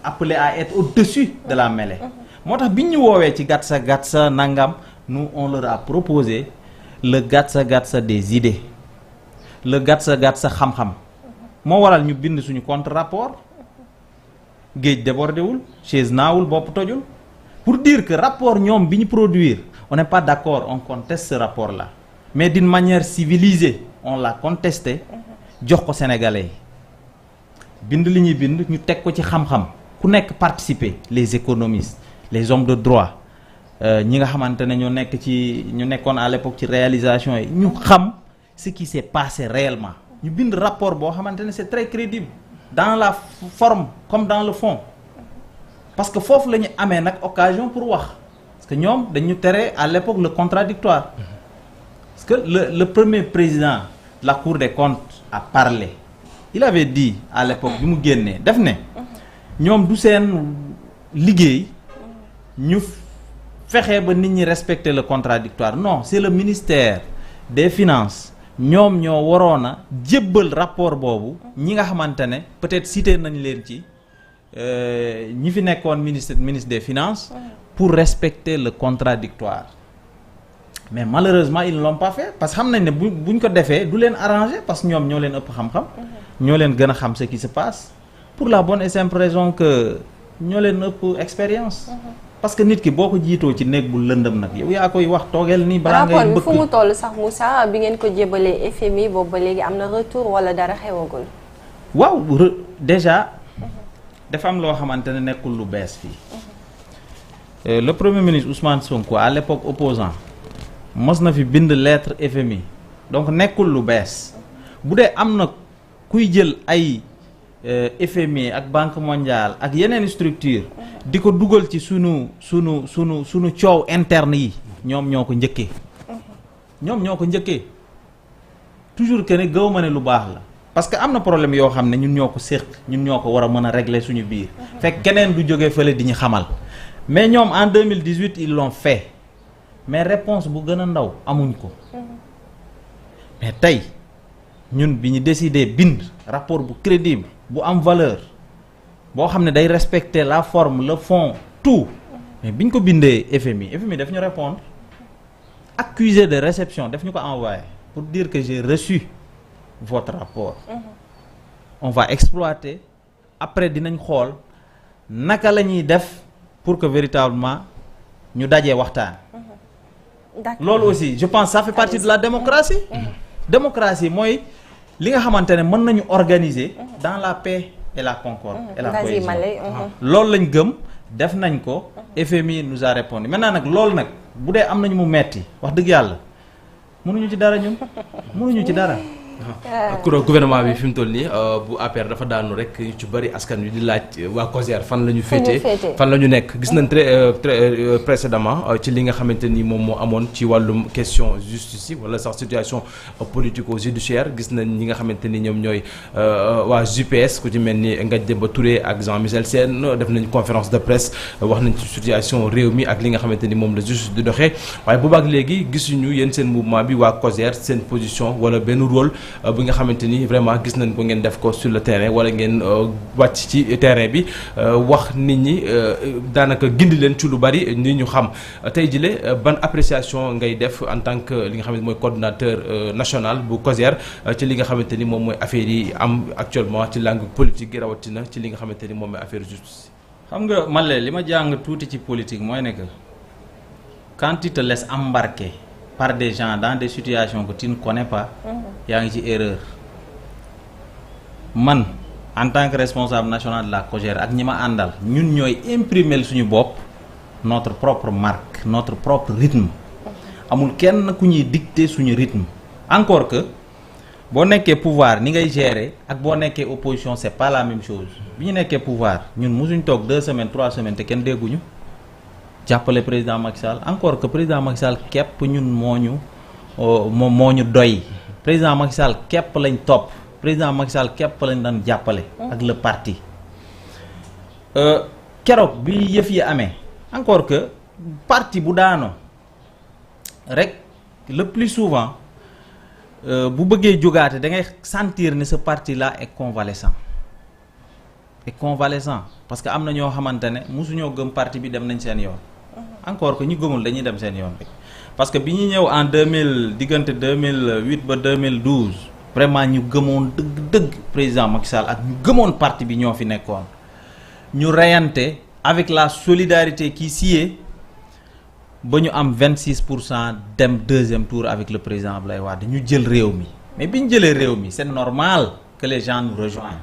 appelé à être au-dessus de la mêlée moo tax bi ñu woowee ci gatsa nangam nous on leur a proposé le gatsa des idées le gatsa xam-xam moo waral ñu bind suñu contre-rapport géej débordé wul chaise naawul bopp tojul pour dire que rapport ñoom bi ñu produire on n'est pas d'accord on conteste ce rapport là mais d'une manière civilisée on l'a contesté jox ko sénégalais bind li ñuy bind ñu teg ko ci xam-xam ku nekk participer les économistes les hommes de droit ñi nga xamante ne ñu nekkoon à l'époque ci réalisation yi ñu xam ce qui s'est passé réellement ñu bind rapport boo xamante ne c'est très crédible dans la forme comme dans le fond parce que foofu la ñu amee nag occasion pour wax parce que ñoom dañu tere à l'époque le contradictoire parce que le premier président de la Cour des comptes a parlé il avait dit à l'époque bi mu génnee def ne ñoom du seen liggéey ñu fexe ba nit ñi respecter le contradictoire non c'est le ministère des Finances ñoom ñoo waroon a jébbal rapport boobu ñi nga xamante ne peut-être cité nañ leen ci ñi fi nekkoon ministre des Finances pour respecter le contradictoire mais malheureusement ils ne l'ont pas fait parce que xam nañ ne buñ ko defee du leen arranger parce que ñoom ñoo leen ëpp xam-xam ñoo leen gën a xam ce qui se passe pour la bonne et simple raison que ñoo leen ëpp expérience parce que nit ki boo ko jiitoo ci néeg bu lëndëm nag yow yaa koy wax toogeel nii balaa ngay bëgg rapport bi fu mu toll sax Moussa bi ngeen ko jébalee FMI boobu ba léegi am na retour wala dara xewagul waaw déjà dafa am loo xamante ne nekkul lu bees fii le premier ministre Ousmane Sonko à l'époque opposant mos na fi bind lettre FMI donc nekkul lu bees bu dee am na kuy jël ay FMI ak Banque mondiale ak yeneen structure di ko dugal ci sunu coow interne yi ñoom ñoo ko njëkkee toujours que ne gaw ma ne lu baax la parce que am na problème yoo xam ne ñun ñoo ko séq ñun ñoo ko war a mën a régler suñu biir fekk keneen du jógee fële di ñu xamal mais ñoom en 2018 ils l'ont fait mais réponse bu gën a ndaw amuñ ko mais tey ñun bi ñu décidé bind rapport bu crédible bu am valeur boo xam ne day respecter la forme le fond tout mais bi ñu ko bindee FMI daf ñu répondre accusé de réception daf ñu ko envoyé pour dire que j'ai reçu votre rapport on va exploiter après dinañ xool naka la ñuy def pour que véritablement ñu dajee waxtaan loolu aussi je pense ça fait partie de la démocratie démocratie mooy li nga xamante ne mën nañu organiser dans la paix et la concorde et la cohésion loolu lañ gëm def nañ ko FMI nous a répondu maintenant nag loolu nag bu dee am nañu mu metti wax dëgg yàlla mënuñu ci dara ñun mënuñu ci dara kuréel gouvernement bi fi mu toll nii bu APR dafa daanu rek ñu ci bëri askan wi di laaj waa COJER fan la ñu féetee fan la ñu nekk gis nañ très précédemment ci li nga xamante ni moom moo amoon ci wàllum question justice yi wala sax situation politico-judiciaire gis nañ ñi nga xamante ni ñoom ñooy waa JPS ku ci mel ni Ngagne Demba Touré ak Jean-Michel Sène def nañ conférence de presse wax nañ ci situation réew mi ak li nga xamante ni moom la justice di doxee waaye boobaak léegi gisuñu yéen seen mouvement bi waa COJER seen position wala benn rôle bi nga xamante ni vraiment gis nañ ko ngeen def ko sur le terrain wala ngeen wàcc ci terrain bi wax nit ñi daanaka gindi leen ci lu bari ni ñu xam tey jile ban appréciation ngay def en tant que li nga xamante mooy coordonnateur national bu COJER ci li nga xamante ni moom mooy affaire yi am actuellement ci langue politique gi rawatina ci li nga xamante ni moom mooy affaire justice. xam nga man li ma jàng tuuti ci politique mooy ne que quand tu te laisses embarquer par des gens dans des situations que tu ne connais pas yaa ngi ci erreur man en tant que responsable national de la COJER ak ñi ma àndal ñun ñooy imprimer suñu bopp notre propre marque notre propre rythme amul kenn ku ñuy dicter suñu rythme encore que boo nekkee pouvoir ni ngay gérer ak boo nekkee opposition c'est pas la même chose bi ñu nekkee pouvoir ñun mosuñ toog 2 semaines 3 semaines te kenn dégguñu jàppale président Macky Sall encore que président Macky Sall képp ñun moo ñu doy président Macky Sall képp lañ topp président Macky Sall képp lañ daan jàppale ak le parti keroog bi yëf yi amee encore que parti bu daano rek le plus souvent bu bëggee jógaate da ngay sentir ne ce parti là est convalescent parce que am na ñoo xamante ne mosuñoo gëm parti bi dem nañ seen yoon encore que ñu gëmul dañuy dem seen yoon rek parce que bi ñu ñëw en 2000 diggante 2008 ba 2012 vraiment ñu gëmoon dëgg président Macky Sall ak ñu gëmoon parti bi ñoo fi nekkoon ñu reyante avec la solidarité qui sied ba ñu am 26% dem deuxième tour avec le président Abdoulaye Wade ñu jël réew mi mais bi ñu jëlee réew mi c'est normal que les gens nous rejoignent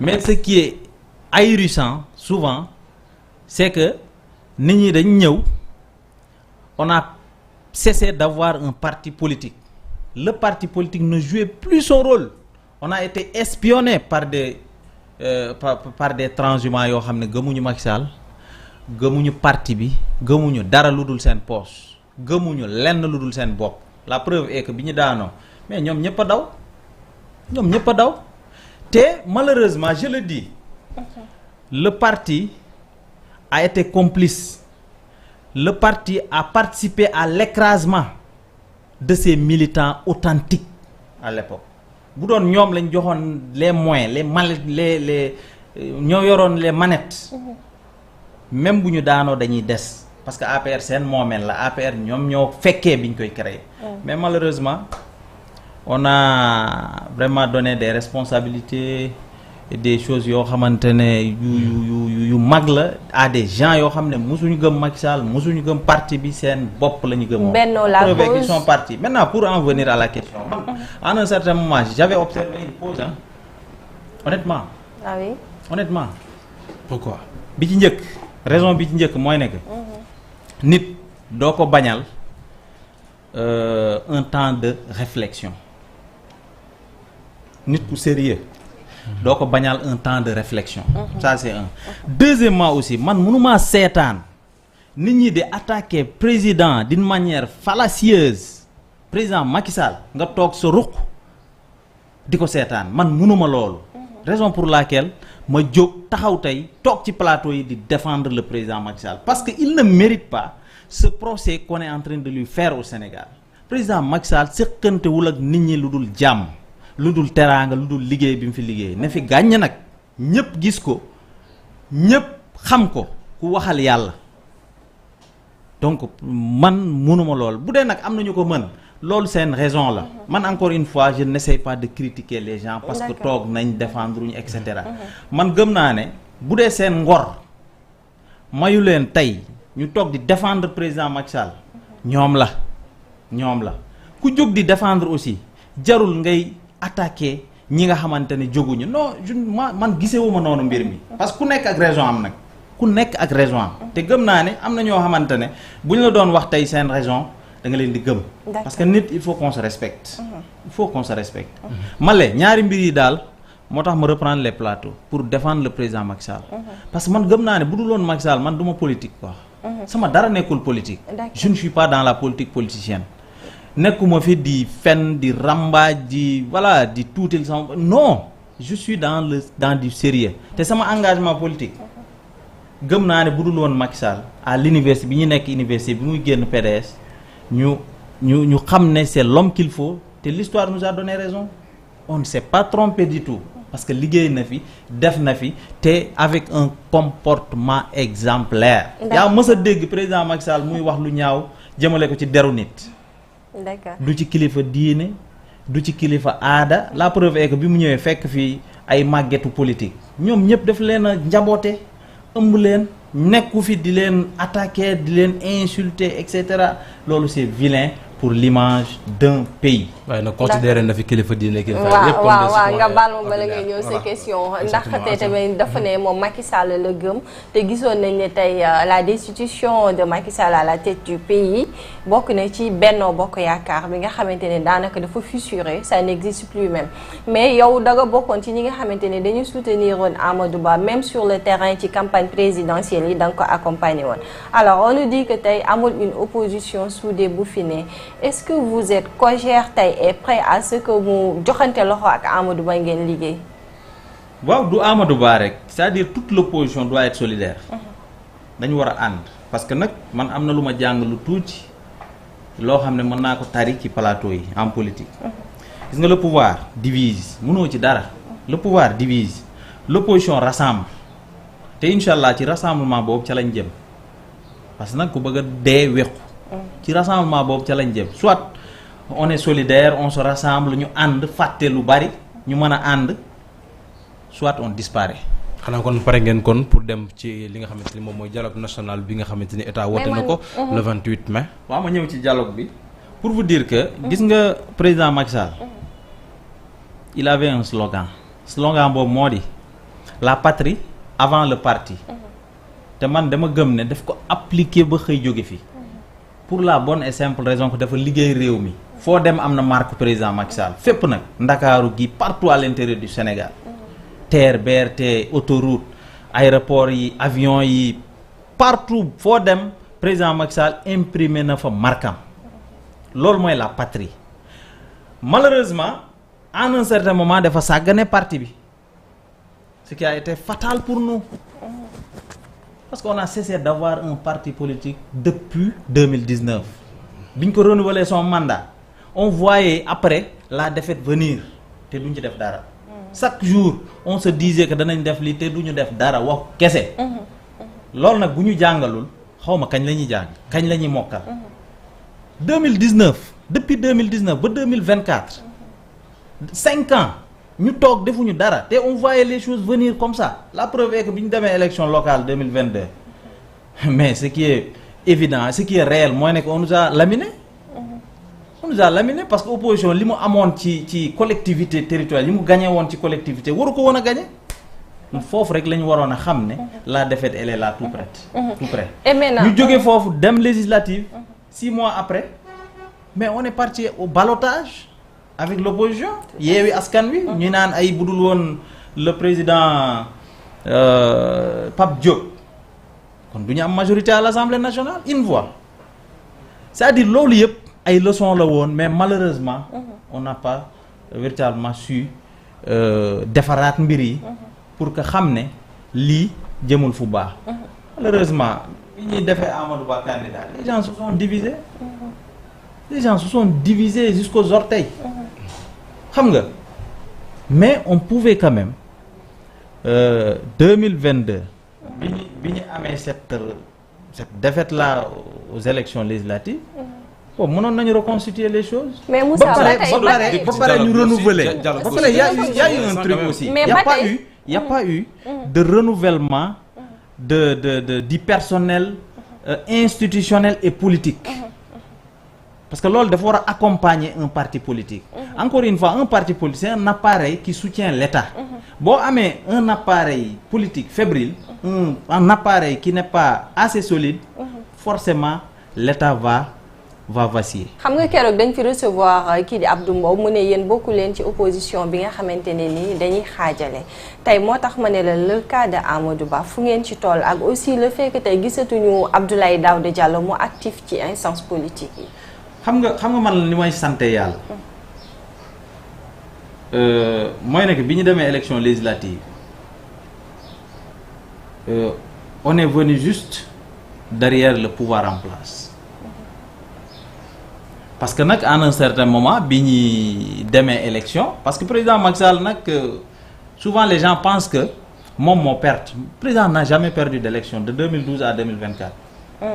mais ce qui est ahurissant souvent c'est que nit ñi dañ ñëw on a cessé d'avoir un parti politique le parti politique ne jouait plus son rôle on a été espionné par des transhumants yoo xam ne gëmuñu Macky Sall gëmuñu parti bi gëmuñu dara lu dul seen poche gëmuñu lenn lu dul seen bopp la preuve est que bi ñu daanoo mais ñoom ñëpp a daw te malheureusement je le dis le parti a été complice le parti a participé à l'écrasement de ses militants authentiques à l'époque bu doon ñoom lañ joxoon les moyens les ñoo yoroon les manettes même bu ñu daanoo dañuy des parce que APR seen moomeel la APR ñoom ñoo fekkee biñ koy créer mais malheureusement on a vraiment donné des responsabilités et des choses yoo xamante ne yu mag la à des gens yoo xam ne mosuñu gëm Macky Sall mosuñu gëm parti bi seen bopp la ñu gëm. Benno la cause ils sont partis maintenant pour en venir à la question. à un certain moment j'avais observé une pause honnêtement. ah oui honnêtement. pourquoi. bi ci njëkk raison bi ci njëkk mooy nekk. nit doo ko bañal un temps de réflexion nit ku sérieux doo ko bañal un temps de réflexion ça c'est un deuxièmement aussi man mënumaa seetaan nit ñi di attaquer président d'une manière fallacieuse président Macky Sall nga toog sa ruq di ko seetaan man mënuma loolu raison pour laquelle ma jóg taxaw tey toog ci plateau yi di défendre le président Macky Sall parce que il ne mérite pas ce procès qu'on est en train de lui faire au Sénégal. Président Macky Sall seqantewul ak nit ñi lu dul jàmm lu dul teraanga lu dul liggéey bi mu fi liggéey ne fi gàññ nag ñëpp gis ko ñëpp xam ko ku waxal yàlla donc man mënuma lool bu dee nag am na ñu ko mën loolu seen raison la man encore une fois je n'essaie pas de critiquer les gens parce que toog nañ défendre ñu et cetera man gëm naa ne bu dee seen ngor mayu leen tey ñu toog di défendre président Macky Sall ñoom la ku jóg di défendre aussi jarul ngay attaquer ñi nga xamante ne jóguñu non man gisewuma noonu mbir mi parce que ku nekk ak raison am nag ku nekk ak raison am te gëm naa ne am na ñoo xamante ne bu ñu la doon wax tey seen raison da nga leen di gëm parce que nit il faut qu'on se respecte male ñaari mbir yi daal moo tax ma reprendre les plateaux pour défendre le président Macky Sall parce que man gëm naa ne bu dul woon Macky Sall man du ma politique quoi sama dara nekkul politique je ne suis pas dans la politique politicienne nekkuma fi di fen di rambaaj di voilà di tuutil sama non je suis dans du sérieux te sama engagement politique gëm naa ne bu dul woon Macky Sall à l'université bi ñu nekk université bi muy génn PDS ñu xam ne c'est l'homme qu'il faut te l'histoire nous a donné raison on ne s'est pas trompé du tout parce que liggéey na fi def na fi te avec un comportement exemplaire yaa mës a dégg président Macky Sall muy wax lu ñaaw jëmale ko ci deru nit d'accord du ci kilifa diine du ci kilifa aada la preuve est que bi mu ñëwee fekk fii ay màggetu politique ñoom ñëpp daf leen a njaboote ëmb leen nekku fi di leen attaquer di leen insulter et cetera loolu c'est vilain pour l'image d'un pays. waaye nag considéré na fi kilifa diine kilifa yëpp waaw nga baal ma bala ngay ñëw sa question ndax tey tamit dafa ne moom Macky Sall la gëm te gisoon nañ ne tey la destitution de Macky Sall à la tête du pays bokk na ci Benno Bokk Yaakaar bi nga xamante ne daanaka dafa fissuré ça n'existe plus même mais yow da nga bokkoon ci ñi nga xamante ne dañu soutenir woon Amadou Ba même sur le terrain ci campagne présidentielle yi da nga ko accompagner woon alors on nous dit que tey amul une opposition soudée bu fi ne est-ce que vous êtes cogère tey et prêt à ce que mu joxante loxo ak Amadou Ba ngeen liggéey. waaw du Amadou Ba rek c'est-à-dire toute l'opposition doit être solidaire. dañu war a ànd parce que nag man am na lu ma jàng lu tuuti loo xam ne mën naa ko tari ci plateau yi en politique. gis nga le pouvoir divise mënoo ci dara. le pouvoir divise l'opposition rassemble te incha allah ci rassemblement boobu ca lañ jëm parce que nag ku bëgg a dee wequ. ci rassemblement boobu ca lañ jëm soit on est solidaire on se rassemble ñu ànd fàtte lu bari ñu mën a ànd soit on disparaît. xanaa kon pare ngeen kon pour dem ci li nga xamante ni moom mooy dialogue national bi nga xamante ni état woote na ko le 28 mai. waaw ma ñëw ci dialogue bi pour vous dire que gis nga président Macky Sall il avait un slogan boobu moo di la patrie avant le parti te man dama gëm ne daf ko appliquer ba xëy jóge fi pour la bonne et simple raison que dafa liggéey réew mi foo dem am na marque président Macky Sall fépp nag Ndakaaru gi partout à l'intérieur du Sénégal TER BRT autoroute aéroport yi avion yi partout foo dem président Macky Sall imprimé na fa marquam loolu mooy la patrie malheureusement en un certain moment dafa sàggane parti bi ce qui a été fatal pour nous parce qu'on a cessé d'avoir un parti politique depuis 2019 bi ñu ko renouveler son mandat on voyait après la défaite venir te duñ ci def dara chaque jour on se disait que danañ def lii te duñu def dara wax kese loolu nag bu ñu jàngalul xawma kañ la ñuy jàng kañ la ñuy mokkal 2019 depuis 2019 ba 2024 5 ans ñu toog defuñu dara te on voyait les choses venir comme ça la preuve est que bi ñu demee élection locale 2022 mais ce qui est évident ce qui est réel mooy ne on nous a laminé parce que opposition li mu amoon ci collectivité territoriale li mu gagné woon ci collectivité waru ko woon a gagné foofu rek la ñu waroon a xam ne la défaite elle est là tout près et maintenant ñu jógee foofu dem législative 6 mois après mais on est parti au ballottage avec l'opposition Yewwi Askan Wi ñu naan ay budul woon le président Pape Diop kon du ñu am majorité à l'Assemblée nationale une voix c'est-à-dire loolu yëpp ay leçons la woon mais malheureusement on n'a pas véritablement su defaraat mbir yi pour que xam ne lii jëmul fu baax. Malheureusement bi ñuy defee Amadou Ba candidat les gens se sont divisés. Les gens se sont divisés jusqu'aux orteils. xam nga mais on pouvait quand même 2022 bi ñu amee cette défaite là aux élections législatives. bon mënoon nañu reconstituer les choses. mais Moussa ba pare ñu renouveler. ba pare y a eu un truc aussi. mais y a pas eu de renouvellement du personnel institutionnel et politique. Parce que loolu dafa war a accompagner un parti politique. Encore une fois un parti politique c'est un appareil qui soutient l'État. boo amee un appareil politique fébrile. un appareil qui n'est pas assez solide. forcément l'État va vaciller. xam nga keroog dañ fi recevoir kii di Abdou Mbow mu ne yéen bokku leen ci opposition bi nga xamante ne nii dañuy xaajale tey moo tax ma ne la le cas de Amadou Ba fu ngeen ci toll ak aussi le fait que tey gisatuñu Abdoulaye Daouda Diallo mu actif ci instance politique yi. xam nga man li may sant yàlla. mooy nekk bi ñu demee élection législative on est venu juste derrière le pouvoir en place. parce que nag à un certain moment bi ñuy demee élection parce que président Macky Sall nag souvent les gens pensent que moom moo perte président n'a jamais perdu d'élection de 2012 à 2024.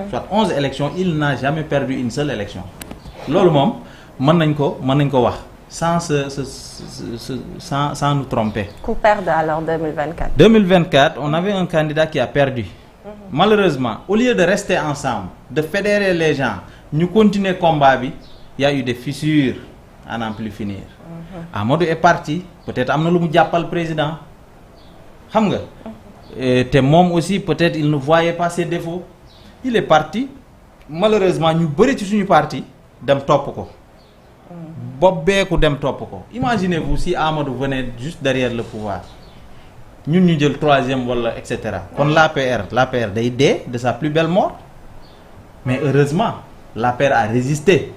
soit 11 élections il n'a jamais perdu une seule élection. loolu moom mën nañ ko wax sans nous tromper. Ku perdre alors 2024. 2024 on avait un candidat qui a perdu. Malheureusement au lieu de rester ensemble de fédérer les gens ñu continuer combat bi. Il y a eu des fissures à n'en plus finir. Amadou est parti peut-être am na lu mu jàppal président xam nga. te moom aussi peut-être il ne voyait pas ses défauts. il est parti malheureusement ñu bëri ci suñu parti dem topp ko. bobbeeku dem topp ko. imaginez-vous si Amadou venait juste derrière le pouvoir ñun ñu jël troisième wala et cetera. kon l'APR day dee de sa plus belle mort. mais heureusement l'APR a résisté.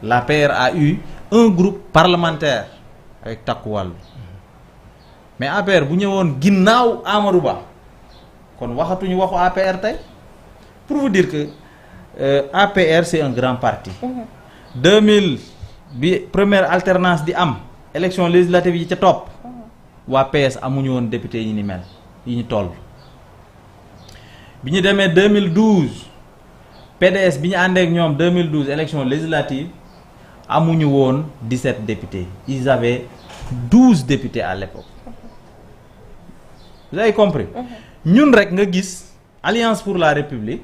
L'APR a eu un groupe parlementaire avec Takku Wallu mais APR bu ñëwoon ginnaaw Amadou Ba kon waxatuñu waxu APR tey pour vous dire que APR c'est un grand parti. 2000 bi première alternance di am élection législative yi ca topp waa PS amuñu woon député yi ni mel yi ñu toll bi ñu demee 2012 PDS bi ñu àndeek ñoom 2012 élection législative amuñu woon 17 députés ils avaient 12 députés à l'époque. Vous avez compris. ñun rek nga gis Alliance pour la République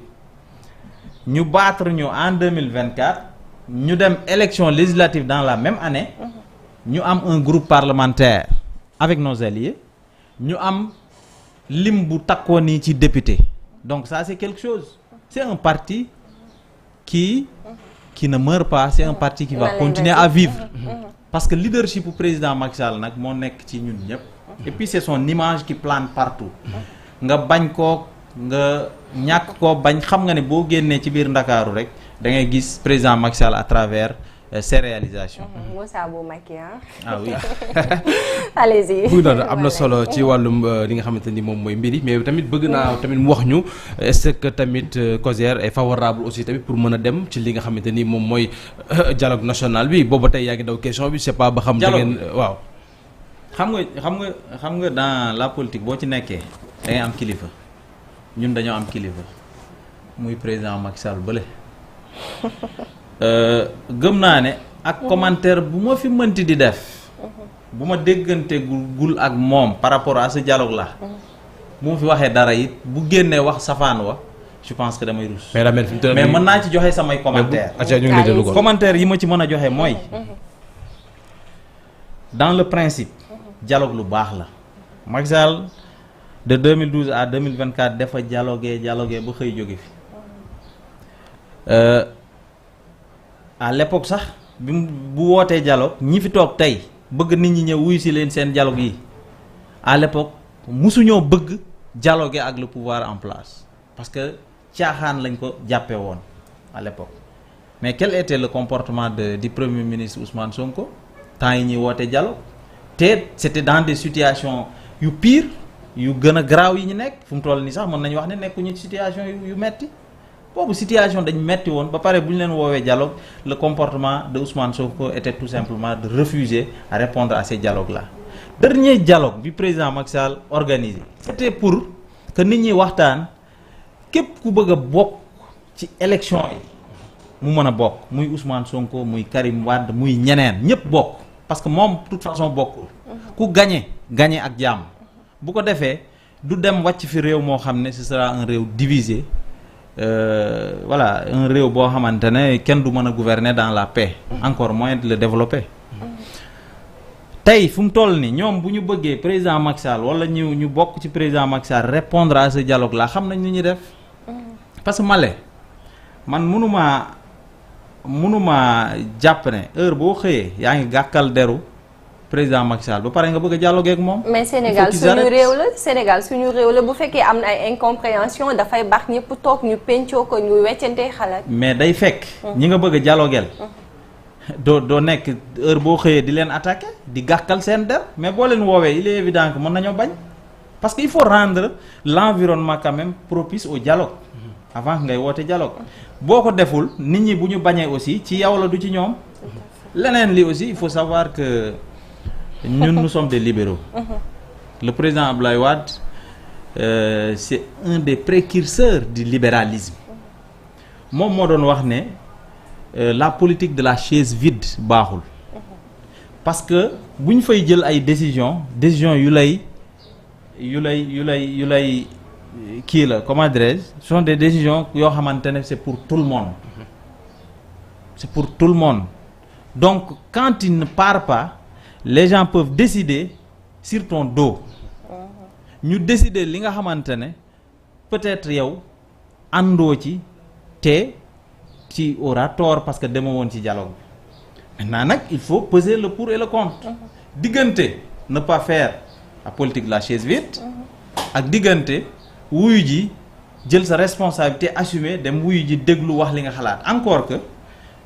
ñu battre ñu en 2024 ñu dem élection législative dans la même année ñu am un groupe parlementaire avec nos alliés ñu am lim bu takkoo nii ci député donc ça c'est quelque chose c'est un parti qui ne meurt pas c'est un parti qui va continuer à vivre parce que leadership bu président Macky Sall nag moo nekk ci ñun ñëpp et puis c'est son image qui plane partout nga bañ koo nga ñàkk koo bañ xam nga ne boo génnee ci biir Ndakaaru rek da ngay gis président Macky Sall à travers ses réalisations. Moussa bu Macky ah oui. allez-y. bu doon am na solo ci wàllum li nga xamante ni moom mooy mbiri mais tamit bëgg naa tamit mu wax ñu est-ce que tamit COJER est favorable aussi tamit pour mën a dem ci li nga xamante ni moom mooy dialogue national bi booba tey yaa ngi daw question bi c'est pas ba xam. da ngeen waaw. xam nga dans la politique boo ci nekkee da ngay am kilifa ñun dañoo am kilifa muy président Macky Sall bële. gëm naa ne ak commentaire bu ma fi mënti di def bu ma déggante gul ak moom par rapport à ce dialogue là bu ma fi waxee dara it bu génnee wax safaan wa je pense que damay rus mais mën naa ci joxe samay commentaire commentaire yi ma ci mën a joxe mooy dans le principe dialogue lu baax la Macky Sall de 2012 à 2024 dafa dialogué ba xëy jóge fi à l'époque sax bu wootee dialogue ñi fi toog tey bëgg nit ñi ñëw wuyu si leen seen dialogue yi à l'époque musuñoo bëgg dialoguer ak le pouvoir en place parce que caaxaan lañ ko jàppee woon à l'époque mais quel était le comportement du premier ministre Ousmane Sonko temps yi ñuy woote dialogue te c'était dans des situations yu pire yu gën a garaaw yi ñu nekk fu mu toll nii sax mën nañu wax ne nekkuñu situation yu metti boobu situation dañ metti woon ba pare bu ñu leen woowee dialogue le comportement de Ousmane Sonko était tout simplement de refuser à répondre à ces dialogues là. Dernier dialogue bi président Macky Sall organisé c'était pour que nit ñi waxtaan képp ku bëgg a bokk ci élection yi mu mën a bokk muy Ousmane Sonko muy Karim Wade muy ñeneen ñëpp bokk parce que moom de toute façon bokkul ku gagné ak jàmm bu ko defee du dem wàcc fi réew moo xam ne ce sera un réew divisé voilà un réew boo xamante ne kenn du mën a gouverner dans la paix encore moins de le développer tey fu mu toll ni ñoom bu ñu bëggee président Macky Sall wala ñu bokk ci président Macky Sall répondre à ce dialogue là xam nañ ni ñuy def parce que man mënuma jàpp ne heure boo xëyee yaa ngi gàkkal deru président Macky Sall ba pare nga bëgg a dialoguer ak moom. mais Sénégal suñu réew la bu fekkee am na ay incompréhension dafay baax ñëpp toog ñu pencoo ko ñu weccante xalaat. mais day fekk. ñi nga bëgg a dialoguer doo nekk heure boo xëyee di leen attaquer di gàkkal seen der mais boo leen woowee il est évident que mën nañoo bañ parce que il faut rendre l'environnement quand même propice au dialogue avant ngay woote dialogue boo ko deful nit ñi bu ñu bañee aussi ci yow la du ci ñoom leneen li aussi il faut savoir que ñun nous sommes des libéraux le président Abdoulaye Wade c'est un des précurseurs du libéralisme moom moo doon wax ne la politique de la chaise vide baaxul parce que bu ñu fay jël ay décision yu lay kii la comment dirais-je ce sont des décisions yoo xamante ne c'est pour tout le monde donc quand il ne part pas les gens peuvent décider sur ton dos ñu décider li nga xamante ne peut-être yow àndoo ci te ci aura tort parce que dema woon ci dialogue bi maintenant nag il faut peser le pour et le contre diggante ne pas faire la politique de la chaise vide ak diggante wuyu ji jël sa responsabilité assumer dem wuyu ji déglu wax li nga xalaat encore que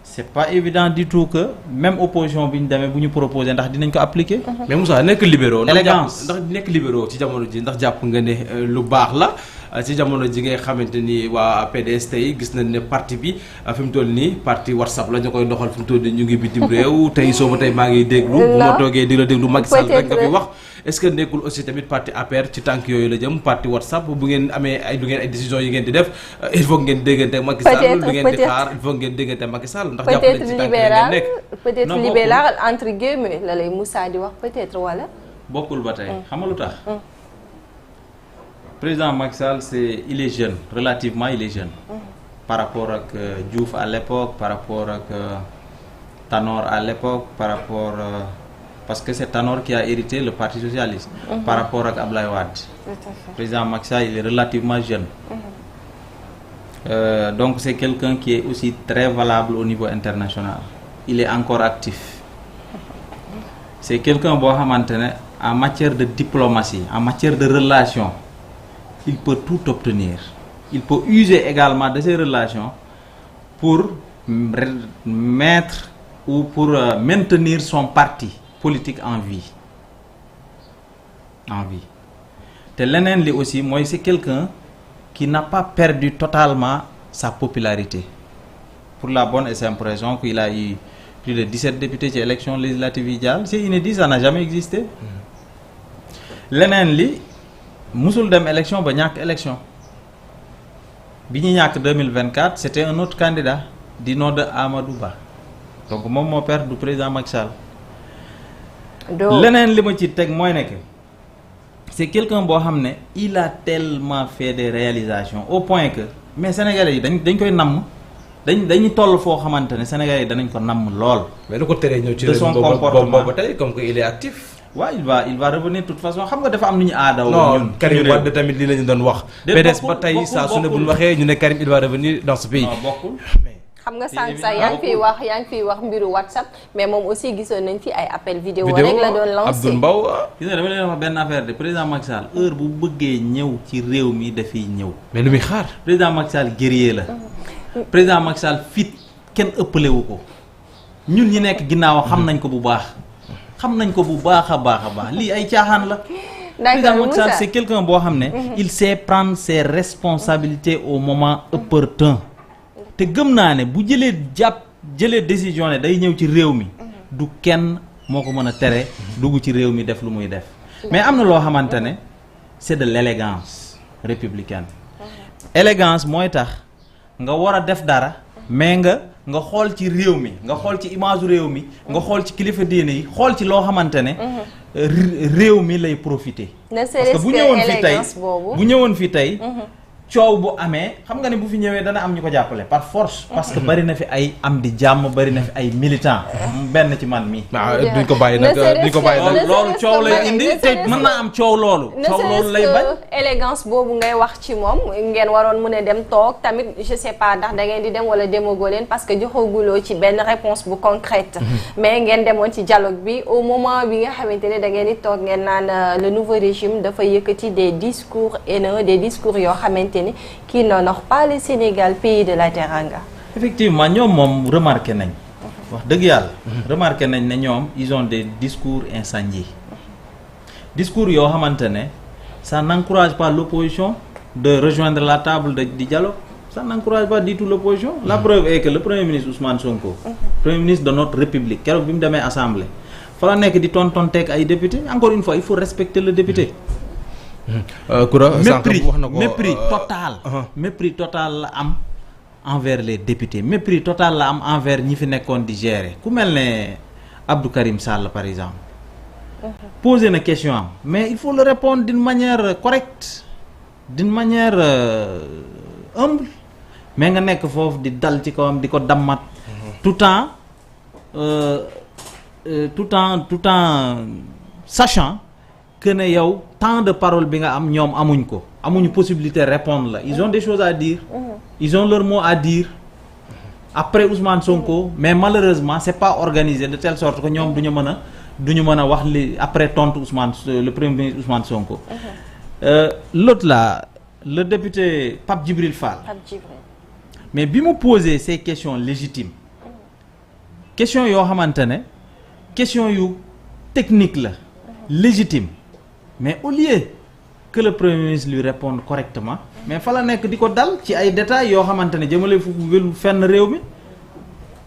c'est pas évident du tout que même opposition bi ñu demee bu ñu proposer ndax dinañ ko appliquer. mais Moussa nekk libéraux. élégance ndax nekk libéraux ci jamono ji ndax jàpp nga ne lu baax la ci jamono ji ngay xamante ni waa PDS tey gis nañ ne parti bi fi mu toll nii parti WhatsApp la ñu koy doxal fi mu toll nii ñu ngi bitim réew tey soo ba tey maa ngi déglu. bu ma toogee di la déglu Macky Sall rek nga fi wax. est-ce que nekkul aussi tamit parti APR ci tànk yooyu la jëm parti WhatsApp bu ngeen amee ay décisions yi ngeen di def il faut ngeen déggante ak Macky Sall lu ngeen di xaar il faut ngeen déggante ak Macky Sall ndax jàpp nañ ci tànk yi ngeen nekk peut-être libéral entre guillemets la lay Moussa di wax peut-être wala bokkul ba tey xam nga lu tax président Macky Sall il est jeune relativement il est jeune par rapport ak Diouf à l'époque par rapport ak Tanor à l'époque par rapport parce que c'est Tanor qui a hérité le Parti socialiste par rapport ak Abdoulaye Wade. Président Macky Sall il est relativement jeune. Donc c'est quelqu'un qui est aussi très valable au niveau international. Il est encore actif. C'est quelqu'un boo xamante ne en matière de diplomatie, en matière de relations, il peut tout obtenir. Il peut user également de ces relations pour mettre ou pour maintenir son parti politique en vie te leneen li aussi mooy c'est quelqu'un qui n'a pas perdu totalement sa popularité pour la bonne et simple raison qu'il a eu plus de 17 députés ci élection législative yi jàll c'est inédit, ça n'a jamais existé leneen li musul dem élection ba ñàkk élection bi ñu ñàkk 2024 c'était un autre candidat du nom de Amadou Ba donc moom moo perdre du président Macky Sall leneen li ma ci teg mooy nekk c'est quelqu'un boo xam ne il a tellement fait des réalisations au point que mais Sénégalais yi dañ koy namm dañuy toll foo xamante ne Sénégalais yi danañ ko namm lool. mais lu ko teree ñëw ci de son comportement ba tey comme que il est actif. waaw il va revenir de toute façon xam nga dafa am lu ñu aadaw. non Karim Wade tamit lii la ñu doon wax. PDS ba tey saa su ne bu ñu waxee ñu ne Karim il va revenir dans ce pays. bokkul xam nga sànq sax yaa ngi fiy wax mbiru WhatsApp mais moom aussi gisoon nañ fi ay appel vidéo rek la doon lancé Abdoul Mbow. gis nga dama leen wax benn affaire de président Macky Sall heure bu bëggee ñëw ci réew mi dafiy ñëw. mais lu muy xaar. président Macky Sall guerrier la. président Macky Sall fit kenn ëppalewu ko ñun ñi nekk ginnaaw xam nañ ko bu baax. xam nañ ko bu baax a baax lii ay caaxaan la. d'accord Moussa c'est quelqu'un boo xam ne. il sait prendre ses responsabilités au moment opportun. te gëm naa ne bu jëlee décision ne day ñëw ci réew mi. du kenn moo ko mën a tere dugg ci réew mi def lu muy def. mais am na loo xamante ne c'est de l'élégance républicaine. élégance mooy tax nga war a def dara mais nga xool ci réew mi nga xool ci image réew mi nga xool ci kilifa diine yi xool ci loo xamante ne réew mi lay profiter. parce que bu ñëwoon fi tey coow bu amee xam nga ne bu fi ñëwee dana am ñu ko jàppale par force. parce que bari na fi ay am di jàmm bari na fi ay militants. benn ci man mi. duñ ko bàyyi nag duñ ko bàyyi nag loolu coow lay indi te mën naa am coow loolu. lay bañ. élégance boobu ngay wax ci moom ngeen waroon mën a dem toog tamit je sais pas ndax da ngeen di dem wala demagoo leen parce que joxaguloo ci benn réponse bu concrète. mais ngeen demoon ci dialogue bi au moment bi nga xamante ne da ngeen di toog ngeen naan le nouveau régime dafa yëkkati des discours haineux des discours yoo xamante qui n'honore pas le Sénégal, pays de la Teranga. Effectivement, nous remarqué nañ wax dëgg yàlla remarqué nañ ne ñoom ils ont des discours incendiés discours yoo xamante ne ça n'encourage pas l'opposition de rejoindre la table du dialogue, ça n'encourage pas du tout l'opposition. La preuve est que le premier ministre Ousmane Sonko, premier ministre de notre République, keroog bi mu demee assemblée fa la nekk di tontonteeg ay députés. Encore une fois il faut respecter le député. Mépris total la am envers les députés, mépris total la am envers ñi fi nekkoon di gérer ku mel ne Abdou Karim Sall par exemple. Poser une question am mais il faut le répondre d'une manière correcte, d'une manière humble, mais nga nekk foofu di dal ci kawam di ko dammat tout en sachant que ne yow temps de parole bi nga am ñoom amuñu possibilité de répondre la. Ils ont des choses à dire, ils ont leur mot à dire après Ousmane Sonko, mais malheureusement c'est pas organisé de telle sorte que ñoom duñu mën a wax li après tontu le premier ministre Ousmane Sonko. L'autre là, le député Pape Djibril Fall. Mais bi mu poser ces questions légitimes, questions yoo xamante ne questions yu technique la, légitime. Mais au lieu que le premier ministre lui réponde correctement, mais fa la nekk di ko dal ci ay détails yoo xamante ne jëmale fu fenn réew mi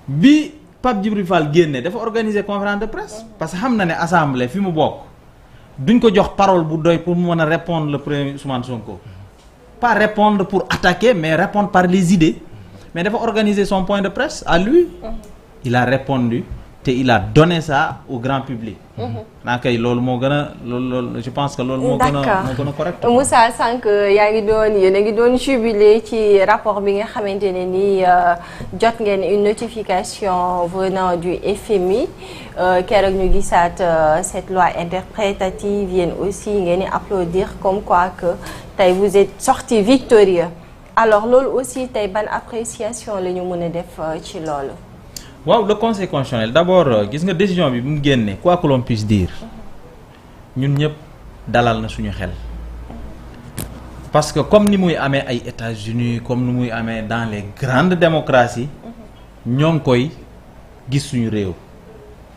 bi Pape Djibril Fall génne dafa organiser conférence de presse parce que xam na ne assemblée fi mu bokk duñ ko jox parole bu doy pour mu mën a répondre le premier Ousmane Sonko. Pas répondre pour attaquer mais répondre par les idées. Mais dafa organiser son point de presse à lui. Il a répondu te il a donné ça au grand public. naa kay loolu moo gën a loolu je pense que loolu moo gën a correct. Moussa sànq yaa ngi doon yéen a ngi doon jubilé ci rapport bi nga xamante ne ni jot ngeen une notification venant du FMI keroog ñu gisaat cette loi interprétative yéen aussi ngeen di applaudir comme quoi que tey vous êtes sorti victorieux alors loolu aussi tey ban appréciation la ñu mën a def ci loolu. waaw le conseil constitutionnel d'abord gis nga décision bi bu mu génnee quoi que l'on puisse dire ñun ñëpp dalal na suñu xel parce que comme ni muy amee ay États-Unis comme ni muy amee dans les grandes démocraties ñoo ngi koy gis suñu réew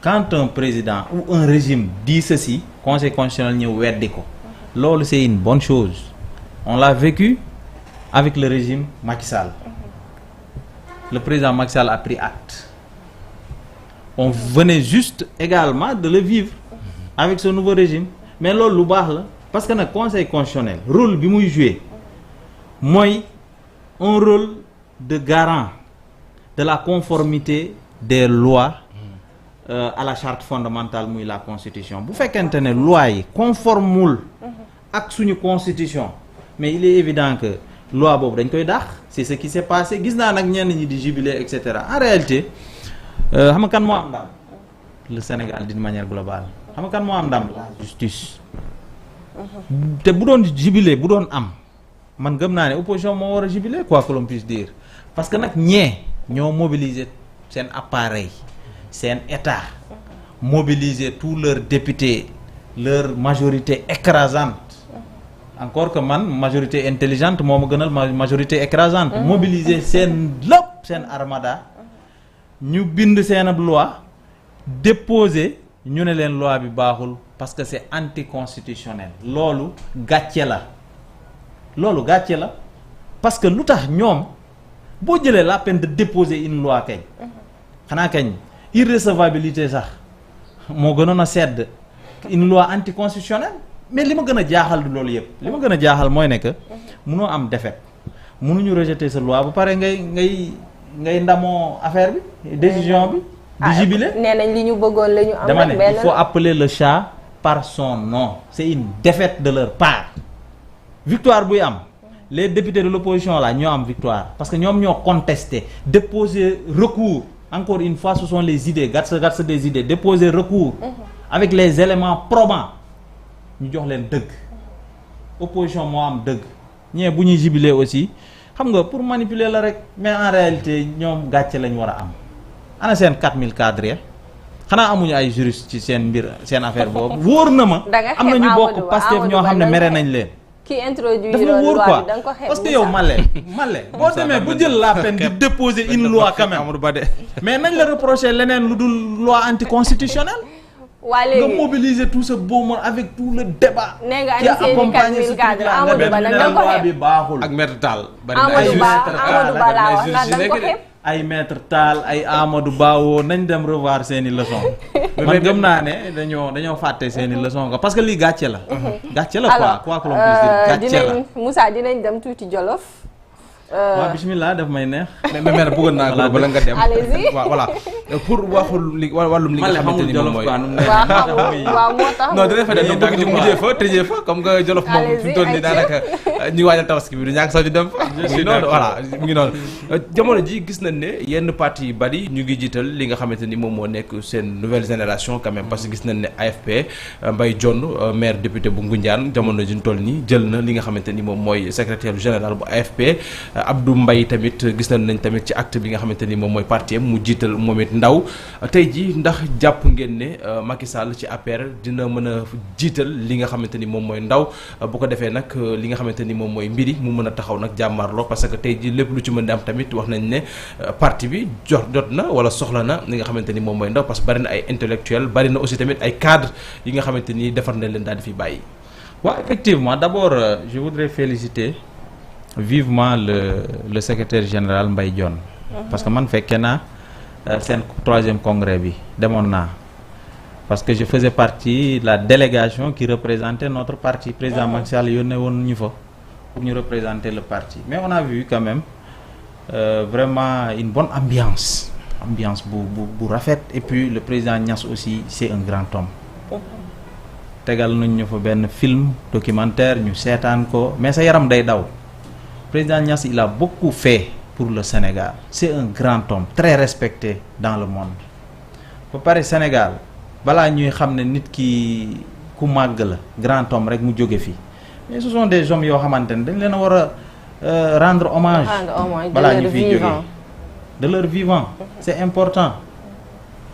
quand un président ou un régime dit ceci conseil constitutionnel ñëw weddi ko loolu c'est une bonne chose on l'a vécu avec le régime Macky Sall le président Macky Sall a pris acte. On venait juste également de le vivre avec ce nouveau régime mais loolu lu baax la parce que nag conseil constitutionnel rôle bi muy jouer mooy un rôle de garant de la conformité des lois à la charte fondamentale muy la constitution bu fekkente ne loi yi conformul ak suñu constitution mais il est évident que loi boobu dañ koy dàq c'est ce qui s'est passé gis naa nag ñenn ñi di jubiler et cetera en réalité xam nga kan moo am ndam le Sénégal d'une manière globale xam nga kan moo am ndam la justice te bu doon jubilé bu doon am man gëm naa ne opposition moo war a jubilé quoi que l'on puisse dire parce que nag ñoo mobiliser seen appareil seen état mobiliser tous leurs députés leur majorité écrasante encore que man majorité intelligente moo ma gënal majorité écrasante mobiliser seen lépp seen armada ñu bind seen ab loi déposer ñu ne leen loi bi baaxul parce que c'est anticonstitutionnel. loolu gàcce la parce que lu tax ñoom boo jëlee la peine de déposer une loi kañ. xanaa kañ irrecevabilité sax moo gënoon a sedd une loi anticonstitutionnelle. mais li ma gën a jaaxal du loolu yëpp li ma gën a jaaxal mooy ne que munoo am défaite munuñu rejeter sa loi ba pare ngay ndamoo affaire bi décision bi. di jubilé nee nañ li ñu bëggoon la ñu am. dama ne il faut appeler le chat par son nom. c'est une défaite de leur part. victoire buy am les députés de l'opposition là ñoo am victoire parce que ñoom ñoo contesté déposer recours encore une fois ce sont les idées gàtt des idées déposer recours avec les éléments probants. ñu jox leen dëgg opposition moo am dëgg ñee bu ñuy jubiler aussi xam nga pour manipuler la rek mais en réalité ñoom gàcce lañ war a am ana seen 4000 cadres xanaa amuñu ay juriste ci seen mbir seen affaire boobu wóor na ma am na ñu bokk Pastef ñoo xam ne mere nañ leen dafa ma wóor quoi parce que yow Malé boo demee bu jël la peine di déposer une loi quand même mais nañ la reprocher leneen lu dul loi anticonstitutionnelle. waa léegi nga mobiliser tout ce beau monde avec tout le débat. nee nga andi seen i 4000 cadres Amadou Ba da nga ko xeeb bi baaxul. ak maître Tall. Amadou Ba laa wax ndax da nga ko xeeb. ay maître Tall ay Amadou Ba woo nañ dem revoir seen i leçons. man gëm naa ne dañoo fàtte seen i leçons parce que lii gàcce la. gàcce la quoi que l'on puisse dire gàcce la. Moussa dinañ dem tuuti Jolof. waaw bismillah daf may neex. mais bëggoon naa ko bala nga dem. allez-y voilà pour wàllum li nga xamante ni moom mooy. waaw moo tax. non dina fa dem donc ñu mujjee fa tëjee fa comme que Jolof moom fi mu toll nii daanaka ñu waajal tabaski bi du ñàkk sax ñu dem fa. mu ngi noonu voilà mu ngi noonu. jamono ji gis nañ ne yenn parti yu bari ñu ngi jiital li nga xamante ni moom moo nekk seen nouvelle génération quand même parce que gis nañ ne AFP Mbaye Dione maire député bu Ngoundiane jamono ji ñu toll nii jël na li nga xamante ni moom mooy secrétaire général bu AFP. Abdou Mbaye tamit gis nañ tamit ci acte bi nga xamante ni moom mooy parti mu jiital moom it ndaw tey ji ndax jàpp ngeen ne Macky Sall ci APR dina mën a jiital li nga xamante ni moom mooy ndaw bu ko defee nag li nga xamante ni moom mooy mbiri mu mën a taxaw nag jàmmaarloo parce que tey ji lépp lu ci mën di am tamit wax nañ ne parti bi jot na wala soxla na li nga xamante ni moom mooy ndaw parce que bari na ay intellectuel bari na aussi tamit ay cadre yi nga xamante ni defar na leen daal di fi bàyyi. waaw effectivement d'abord je voudrais féliciter vivement le secrétaire général Mbaye Dione parce que man fekkee naa seen 3e congrès bi demoon naa parce que je faisais partie de la délégation qui représentait notre parti président Macky Sall yónnee woon ñu fa pour ñu représenter le parti mais on a vu quand même vraiment une bonne ambiance bu rafet et puis le président Niass aussi c'est un grand homme tegal nañ ñu fa benn film documentaire ñu seetaan ko mais sa yaram day daw. Président Niass il a beaucoup fait pour le Sénégal c'est un grand homme très respecté dans le monde ba pare Sénégal balaa ñuy xam ne nit ki ku màgg la grand homme rek mu jóge fi mais ce sont des hommes yoo xamante ne dañ leen a war a rendre hommage balaa ñu fiy jóge de leur vivant c'est important.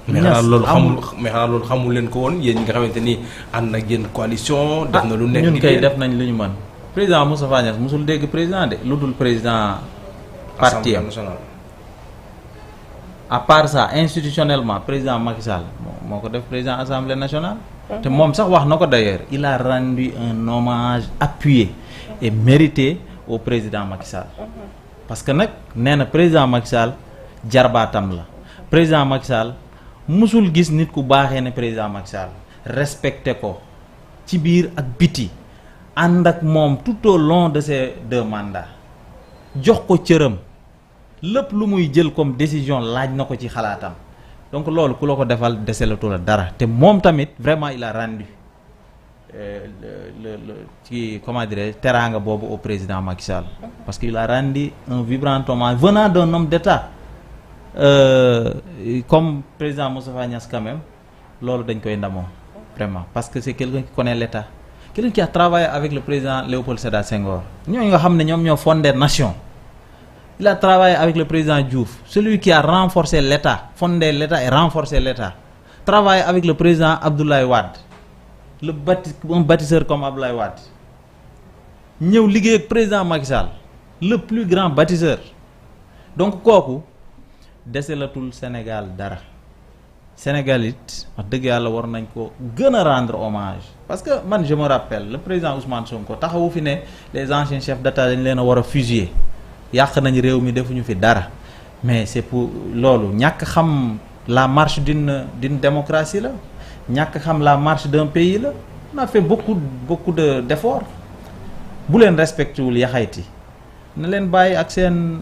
mais xanaa loolu xamul leen ko woon yéen ñi nga xamante ni ànd ak yéen coalition. def na lu nekk ñun kay def nañ lu ñu mën. président Moustapha Niasse musul dégg président de lu dul président parti am à part ça institutionnellement président Macky Sall moo ko def président assemblée nationale te moom sax wax na ko d'ailleurs il a rendu un hommage appuyé et mérité au président Macky Sall parce que nag nee na président Macky Sall jarbaatam la président Macky Sall musul gis nit ku baaxee ne président Macky Sall respecté ko ci biir ak biti ànd ak moom tout au long de ces 2 mandats jox ko cëram lépp lu muy jël comme décision laaj na ko ci xalaatam donc loolu ku la ko defal deselatu la dara te moom tamit vraiment il a rendu ci comment dirais teraanga boobu au président Macky Sall parce que il a rendu un vibrant hommage venant d'un homme d'État comme président Moustapha Niasse quand même loolu dañ koy ndamoo vraiment parce que c'est quelqu'un qui connaît l'État quelqu'un qui a travaillé avec le président Léopold Sédar Senghor ñooñu nga xam ne ñoom ñoo fondé nation il a travaillé avec le président Diouf celui qui a renforcé l'État fondé l'État et renforcé l'État travaillé avec le président Abdoulaye Wade un bâtisseur comme Abdoulaye Wade ñëw liggéey ak président Macky Sall le plus grand bâtisseur donc kooku deselatul Sénégal dara Sénégal it wax dëgg yàlla war nañ ko gën a rendre hommage parce que man je me rappelle le président Ousmane Sonko taxawu fi ne les anciens chefs d'État dañ leen a war a fusiller yàq nañ réew mi defuñu fi dara mais c'est pour loolu ñàkk xam la marche d'une démocratie la ñàkk xam la marche d'un pays la on a fait beaucoup d'efforts bu leen respecté wul yaxayti na leen bàyyi ak seen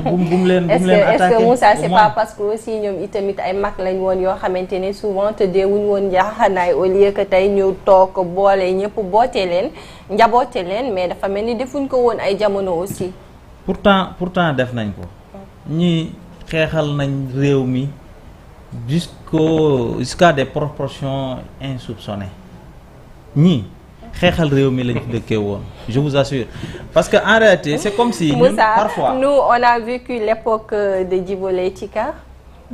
bum leen attaqué. Est-ce que Moussa c'est pas parce que aussi ñoom itamit ay mag lañ woon yoo xamante ne souvent tëddee wuñ woon njaaxanaay au lieu que tey ñu toog boole ñëpp bootee leen njaboote leen mais dafa mel ni defuñ ko woon ay jamono aussi. pourtant def nañ ko ñi xeexal nañ réew mi jusqu'à des proportions insoupçonnées ñii xeexal réew mi lañ dëkkee woon je vous assure parce que en réalité c'est comme si ñun parfois nous on a vécu l'époque de Djibo Leyti Ka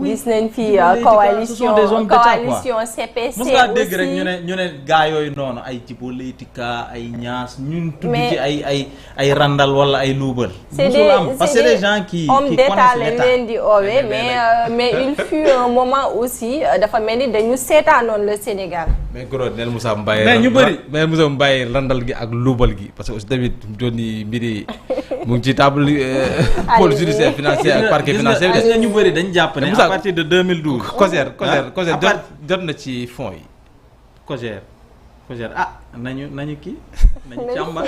gis nañ fi coalition CPC mos ngaa dégg rek ñu ne gaa yooyu noonu ay Djibo Leyti Ka ay ñaas ñun tudd ci ay randal wala ay luubal musul am parce que c'est des gens qui d'état lañ leen di oowee mais il fut un moment aussi dafa mel ni dañu seetaanoon le Sénégal mais goro neel Moussa Mbaye mais ñu bëri mais Moussa Mbaye randal gi ak luubal gi parce que aussi tamit jonni mbiri mu ngi ci table pôle judiciaire financier ak parquet financier gis nga ñu bëri dañ jàpp ne à partir de 2012 COJER jot na ci fonds yi COJER nañu kii nañu càmbar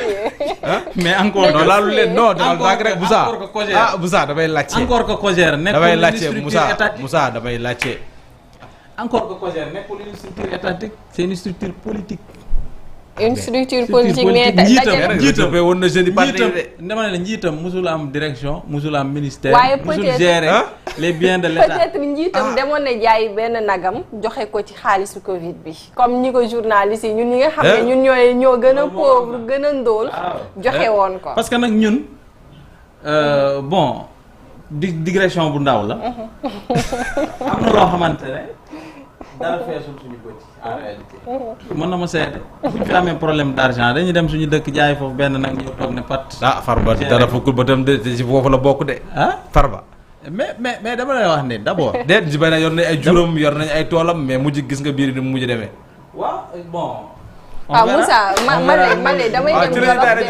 mais encore non laalu leen non damal vague rek Moussa Moussa damay laajte encore que COJER damay laajte Moussa damay laajte encore que COJER nekkul une structure étatique c'est une structure politique une structure politique mais njiitam woon na jeune parti dama ne la njiitam musul am direction musul am ministère waaye musul gérer les biens de l'État peut-être njiitam demoon na jaay benn nagam joxe ko ci xaalisu Covid bi comme ñi ko journalistes yi ñun ñi nga xam ne ñun ñoo gën a pauvre gën a ndóol joxe woon ko parce que nag ñun bon digression bu ndaw la am na loo xamante ne dara feesul suñu bët en réalité mën na ma seede buñ fi amee problème d'argent dañuy dem suñu dëkk jaay foofu benn nag ñëw toog ne pat Farba dara fukkul ba tam de ci foofu la bokk de Farba mais dama lay wax ne d'abord déet ji bay na yor nañ ay juróom yor nañ ay toolam mais mujj gis nga biir ni mu mujj demee waaw bon Moussa man de damay dem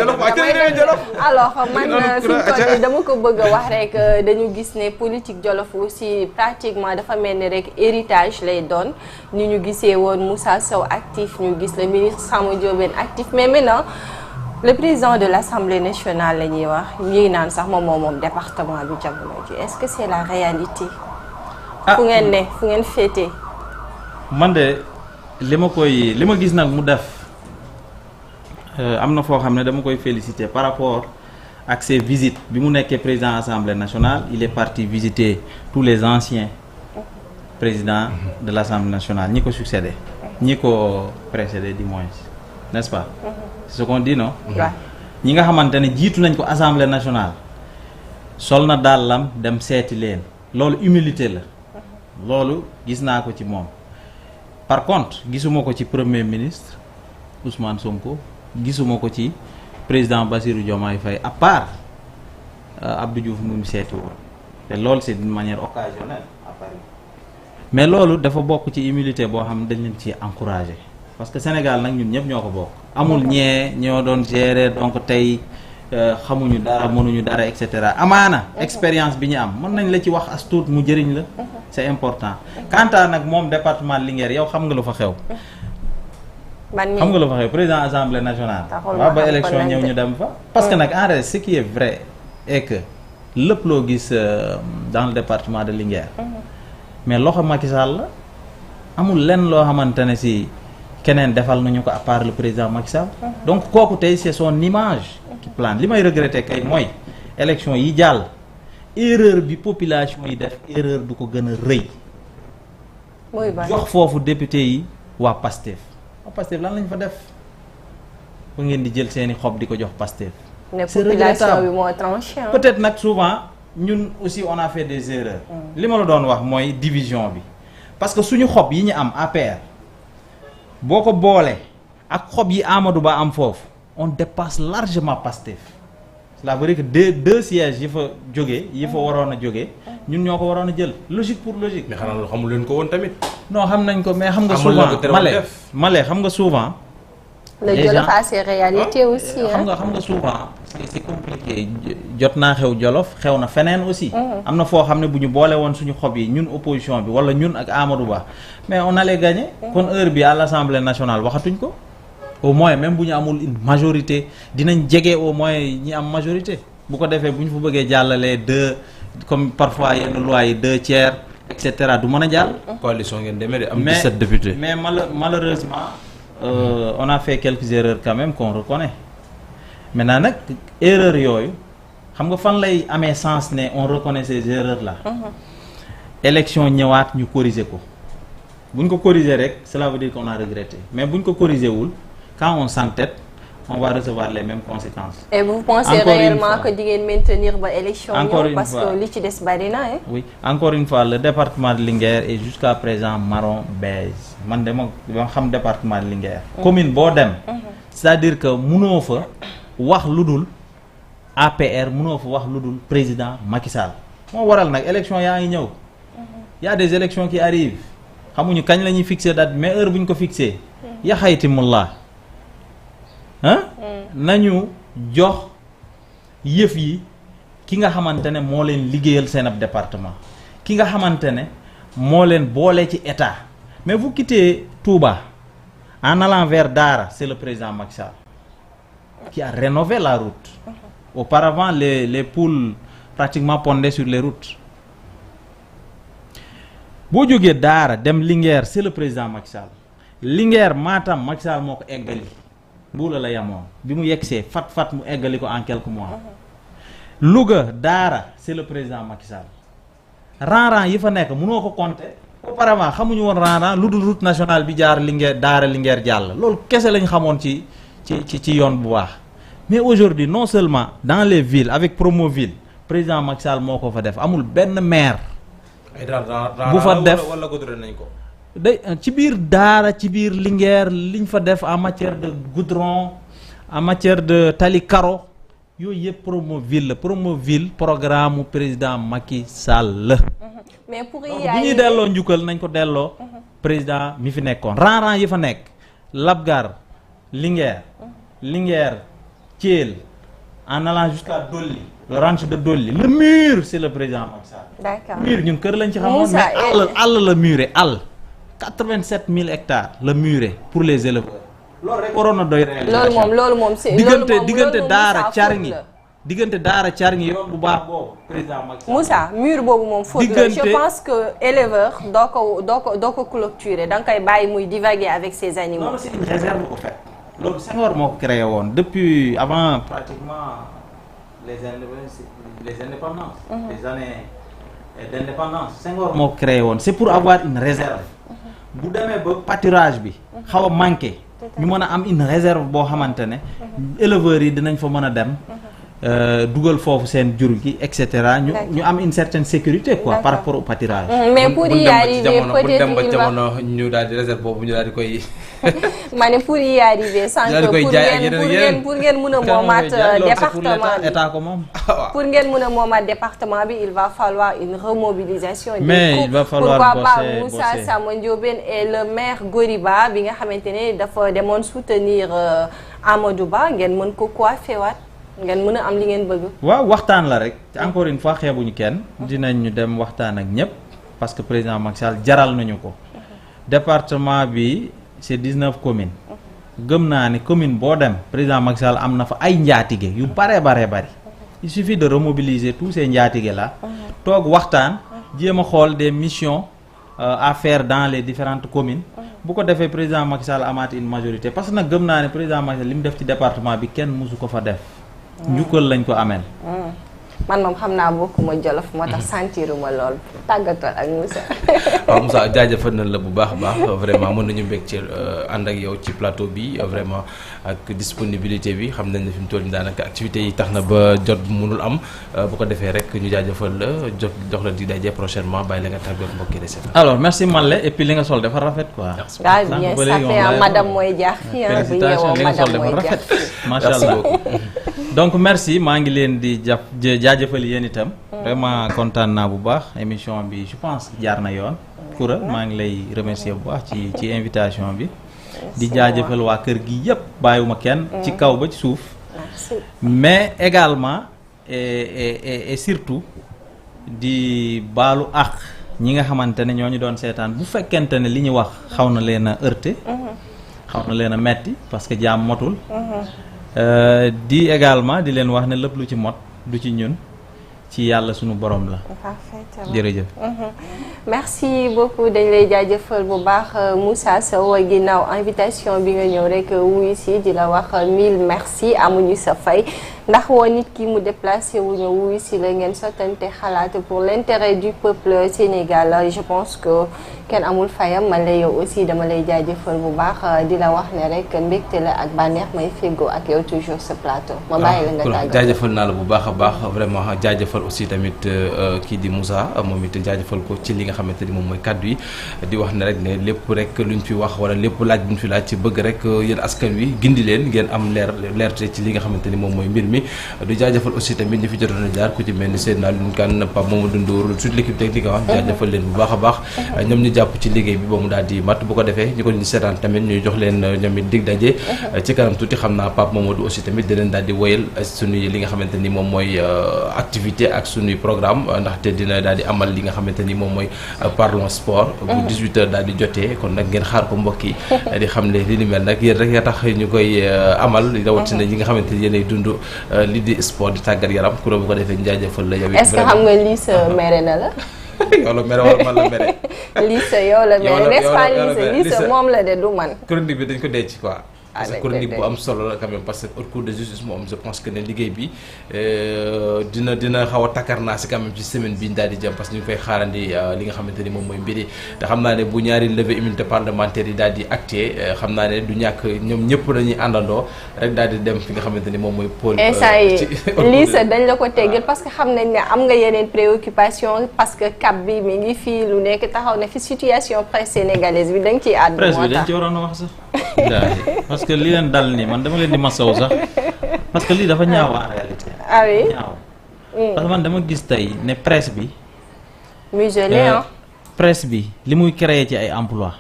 Jolof alors man fi mu toll dama ko bëgg a wax rek dañu gis ne politique Jolof aussi pratiquement dafa mel ni rek héritage lay doon ni ñu gisee woon Moussa Sow actif ñu gis le ministre Samba Ndiobène actif mais maintenant le président de l'Assemblée nationale la ñuy wax ñi naan sax moom département bi jamono ji est-ce que c'est la réalité fu ngeen féetee man de li ma gis nag mu def am na foo xam ne dama koy féliciter par rapport ak ses visites bi mu nekkee président Assemblée nationale il est parti visiter tous les anciens présidents de l'Assemblée nationale ñi ko succédé ñi ko précédé du moins n'est-ce pas c'est ce qu'on dit non ñi nga xamante ne jiitu nañ ko Assemblée nationale sol na dàllam dem seeti leen loolu humilité la loolu gis naa ko ci moom par contre gisuma ko ci premier ministre Ousmane Sonko gisuma ko ci président Bassirou Diomaye Faye à part Abdou Diouf mu seeti woon te loolu c'est d'une manière occasionnelle à Paris mais loolu dafa bokk ci humilité boo xam ne dañ leen ci encourager parce que Sénégal nag ñun ñëpp ñoo ko bokk amul ñoo doon gérer donc tey xamuñu dara mënuñu dara et cetera amaana expérience bi ñu am mën nañ la ci wax as tuut mu jëriñ la c'est important quant à nag moom département Linguère yow xam nga lu fa xew xam nga lu fa xew président assemblée nationale waaw ba élection ñëw ñu dem fa parce que nag en réalité ce qui est vrai est que lépp loo gis dans le département de Linguère mais loxo Macky Sall la amul lenn loo xamante ne si keneen defal nañu ko à part le président Macky Sall donc kooku tey c'est son image qui plane li may regretter kay mooy élection yi jàll erreur bi population yi def erreur du ko gën a rëy jox foofu député yi waa Pastef lan lañ fa def ba ngeen di jël seeni xob di ko jox Pastef c'est regrettable peut-être nag souvent ñun aussi on a fait des erreurs li ma la doon wax mooy division bi parce que suñu xob yi ñu am APR boo ko boolee ak xob yi Amadou Ba am foofu on dépasse largement Pastef cela veut dire que deux sièges yi fa jógee yi fa waroon a jógee ñun ñoo ko waroon a jël logique pour logique. mais xanaa loolu xamul leen ko woon tamit. non xam nañ ko mais xam nga souvent Malais xam nga souvent. le Jolof a ses réalités aussi. xam nga souvent c'est compliqué jot naa xew Jolof xew na feneen aussi. am na foo xam ne bu ñu boole woon suñu xob yi ñun opposition bi wala ñun ak Amadou Ba mais on allait gagner. kon heure bi à l'Assemblée nationale waxatuñ ko. au moins même bu ñu amul une majorité dinañ jege au moins ñi am majorité bu ko defee bu ñu fa bëggee jàllalee deux comme parfois yenn loi yi 2 tiers et cetera du mën a jàll. coalition ngeen demee de am 17 députés. mais malheureusement on a fait quelques erreurs quand même qu'on reconnaît maintenant nag erreurs yooyu xam nga fan lay amee sens ne on reconnaît ces erreurs là. élection ñëwaat ñu corriger ko bu ñu ko corriger rek cela veut dire qu'on a regretté mais bu ñu ko corriger wul quand on s'entête on va recevoir les mêmes conséquences. Et vous pensez réellement que di ngeen maintenir ba élection ñëw parce que li ci des bari na hein? Oui, encore une fois le département de Linguère est jusqu'à présent marron beige man de ma xam département de Linguère. commune boo dem. c'est-à-dire que mënoo fa wax lu dul APR mënoo fa wax lu dul président Macky Sall moo waral nag élection yaa ngi ñëw. y a des élections qui arrivent xamuñu kañ la ñuy fixer date mais heure bu ñu ko fixé. yaxaytimullah nañu jox yëf yi ki nga xamante ne moo leen liggéeyal seen ab département ki nga xamante ne moo leen boole ci état mais vous quittez Touba en allant vers Dara c'est le président Macky Sall qui a rénové la route. Auparavant les poules pratiquement pondaient sur les routes. boo jógee Daara dem Linguère c'est le président Macky Sall Linguère Matam Macky Sall moo ko eggali buula la yamoon bi mu yegsee fat mu eggali ko en quelques mois. Louga Daara c'est le président Macky Sall ran yi fa nekk mënoo ko compter auparavant xamuñu woon ran lu dul route nationale bi jaar Linguère Daara Linguère jàll loolu kese lañ xamoon ci yoon bu baax mais aujourd'hui non seulement dans les villes avec Promoville président Macky Sall moo ko fa def amul benn maire. bu fa def wala goudron nañ ko. day ci biir Daara ci biir Linguère liñ fa def en matière de goudron en matière de tali carreau yooyu yëpp Promoville programme président Macky Sall la. mais pour bu ñuy delloo njukkal nañ ko delloo. président mi fi nekkoon ran yi fa nekk Labgar Linguère Thiel en allant jusqu'à Dolly. le ranch de Dolly le mur c'est le président Macky Sall. D'accord mur ñun kër lañ ci xamoon mais àll la muré àll 87 000 hectares la muré pour les éleveurs. loolu rek waroon na doy réalisation loolu moom c'est diggante Daara Thiargny yoon bu baax boobu président Macky Sall. Moussa mur boobu moom faute la je pense que éleveur doo ko clôturer da nga koy bàyyi muy divaguer avec ses animaux. loolu c'est une réserve ko fait loolu Senghor moo ko créé woon depuis avant pratiquement les indépendances. les années d'indépendance Senghor moo ko créé woon c'est pour avoir une réserve. bu demee ba pâturage bi xaw a manqué ñu mën a am une réserve boo xamante ne éleveurs yi dinañ fa mën a dem dugal foofu seen jur gi et cetera ñu am une certaine sécurité quoi par rapport au pâturage. mais pour y arriver peut-être dem ba jamono ñu daal di réserve boobu ñu daal di koy. ma ne pour y arriver sans que pour ngeen mën a moomaat département bi état ko moom. pour ngeen mën a moomaat département bi il va falloir une remobilisation. mais il va falloir pourquoi pas Moussa Sama Ndiobène et le maire Goriba bi nga xamante ne dafa demoon soutenir Amadou Ba ngeen mën ko coiffé waat ngeen mën a am li ngeen bëgg. waaw waxtaan la rek encore une fois xeebuñu kenn dinañ ñu dem waxtaan ak ñëpp parce que président Macky Sall jaral nañu ko département bi c'est 19 communes gëm naa ni commune boo dem président Macky Sall am na fa ay njaatige yu bari il suffit de remobiliser tous ces njaatige là toog waxtaan jéem a xool des missions à faire dans les différentes communes bu ko defee président Macky Sall amaat une majorité parce que nag gëm naa ne président Macky Sall li mu def ci département bi kenn mësu ko fa def njukkal lañ ko ameel. man moom xam naa bokkuma Jolof moo tax sentiruma lool tàggatoo ak Moussa. waaw Moussa jaajëfal nañ la bu baax a baax vraiment mën nañu mbég ci ànd ak yow ci plateau bi vraiment ak disponibilité bi xam nañ ne fi mu toll nii daanaka activités yi tax na ba jot mënul am bu ko defee rek ñu jaajëfal la jox la di daje prochainement bàyyi la nga tàggatoo mbokki recette. alors merci Malle et puis li nga sol dafa rafet quoi. waaw bien ça madame mooy jaax fii bu yeewoo madame mooy jaax fii. macha allah donc merci maa ngi leen di jaajëfal yéen itam vraiment kontaan naa bu baax émission bi je pense jaar na yoon. Koura maa ngi lay remercier bu baax ci invitation bi. di jaajëfal waa kër gi yëpp bàyyiwuma kenn. ci kaw ba ci suuf. mais également et surtout di baalu àq ñi nga xamante ne ñoo ñu doon seetaan bu fekkente ne li ñu wax xaw na leen a heurté. xaw na leen a metti parce que jaam motul. di également di leen wax ne lépp lu ci mot du ci ñun ci yàlla sunu borom la. parfaitement jërëjëf. merci beaucoup dañ lay jaajëfal bu baax Moussa Sow ginnaaw invitation bi nga ñëw rek wuyu si di la wax 1000 merci amuñu sa fay ndax woo nit ki mu déplacé wu ñu wuyu si la ngeen sottante xalaat pour l'intérêt du peuple sénégalais je pense que kenn amul fayam man la yow aussi dama lay jaajëfal bu baax di la wax ne rek mbégte la ak bànneex may féggoo ak yow toujours ce plateau. ma bàyyi la nga tàggatoo jaajëfal naa la bu baax a baax vraiment jaajëfal aussi tamit kii di Moussa moom it jaajëfal ko ci li nga xamante ni moom mooy kàddu yi di wax ne rek ne lépp rek luñ fi wax wala lépp laaj buñ fi laaj ci bëgg rek yéen askan wi gindi leen ngeen am leerte ci li nga xamante ni moom mooy mbir mi di jaajëfal aussi tamit ñi fi jotoon a jaar ku ci mel ni Seydina Alioune Kane Pape Mamadou Ndour toute l'équipe technique jaajëfal leen bu baax a baax ñoom ñu jàpp ci liggéey bi ba mu daal di mat bu ko defee ñu ko ñu seetaan tamit ñuy jox leen ñoom it dig daje ci kanam tuuti xam naa Pape Mamadou aussi tamit dinañ daal di woyal suñuy li nga xamante ni moom mooy activité ak suñuy programme ndaxte dina daal di amal li nga xamante ni moom mooy parlons sport bu 18h daal di jotee kon nag ngeen xaar ko mbokk yi di xam ne li ni mel nag yéen rek yaa tax ñu koy amal rawatina ñi nga xamante ni yéenay dund li di sport di tàggat yaram kuréel bu ko defee ñu jaajëfal la yow it. est-ce que xam nga lii sa mere na la. yow la mere wala man la mere. lii sa yow la mere n'est-ce pas lii sa moom la de du man. chronique bi dañ ko denc quoi. parce que chronique bu am solo la quand même parce que haute cour de justice moom je pense que ne liggéey bi dina xaw a takkarnaa si quand même ci semaine bi ñu daal di jëm parce que ñu ngi koy xaarandi li nga xamante ni moom mooy mbiri te xam naa ne bu ñaari levée immunité parlementaire yi daal di acté xam naa ne du ñàkk ñoom ñëpp dañuy àndandoo rek daal di dem fi nga xamante ni moom mooy pôle instant yi lii sa dañ la ko teggil parce que xam nañ ne am nga yeneen préoccupation parce que cap bi mi ngi fii lu nekk taxaw na fi situation presse sénégalaise bi dañ ciy àddu presse bi dañ ci waroon a wax sax parce que li leen dal nii man dama leen di masaw sax parce que lii dafa ñaaw en réalité. ah oui ñaaw parce que man dama gis tey ne presse bi. muselé presse bi li muy créer ci ay emploi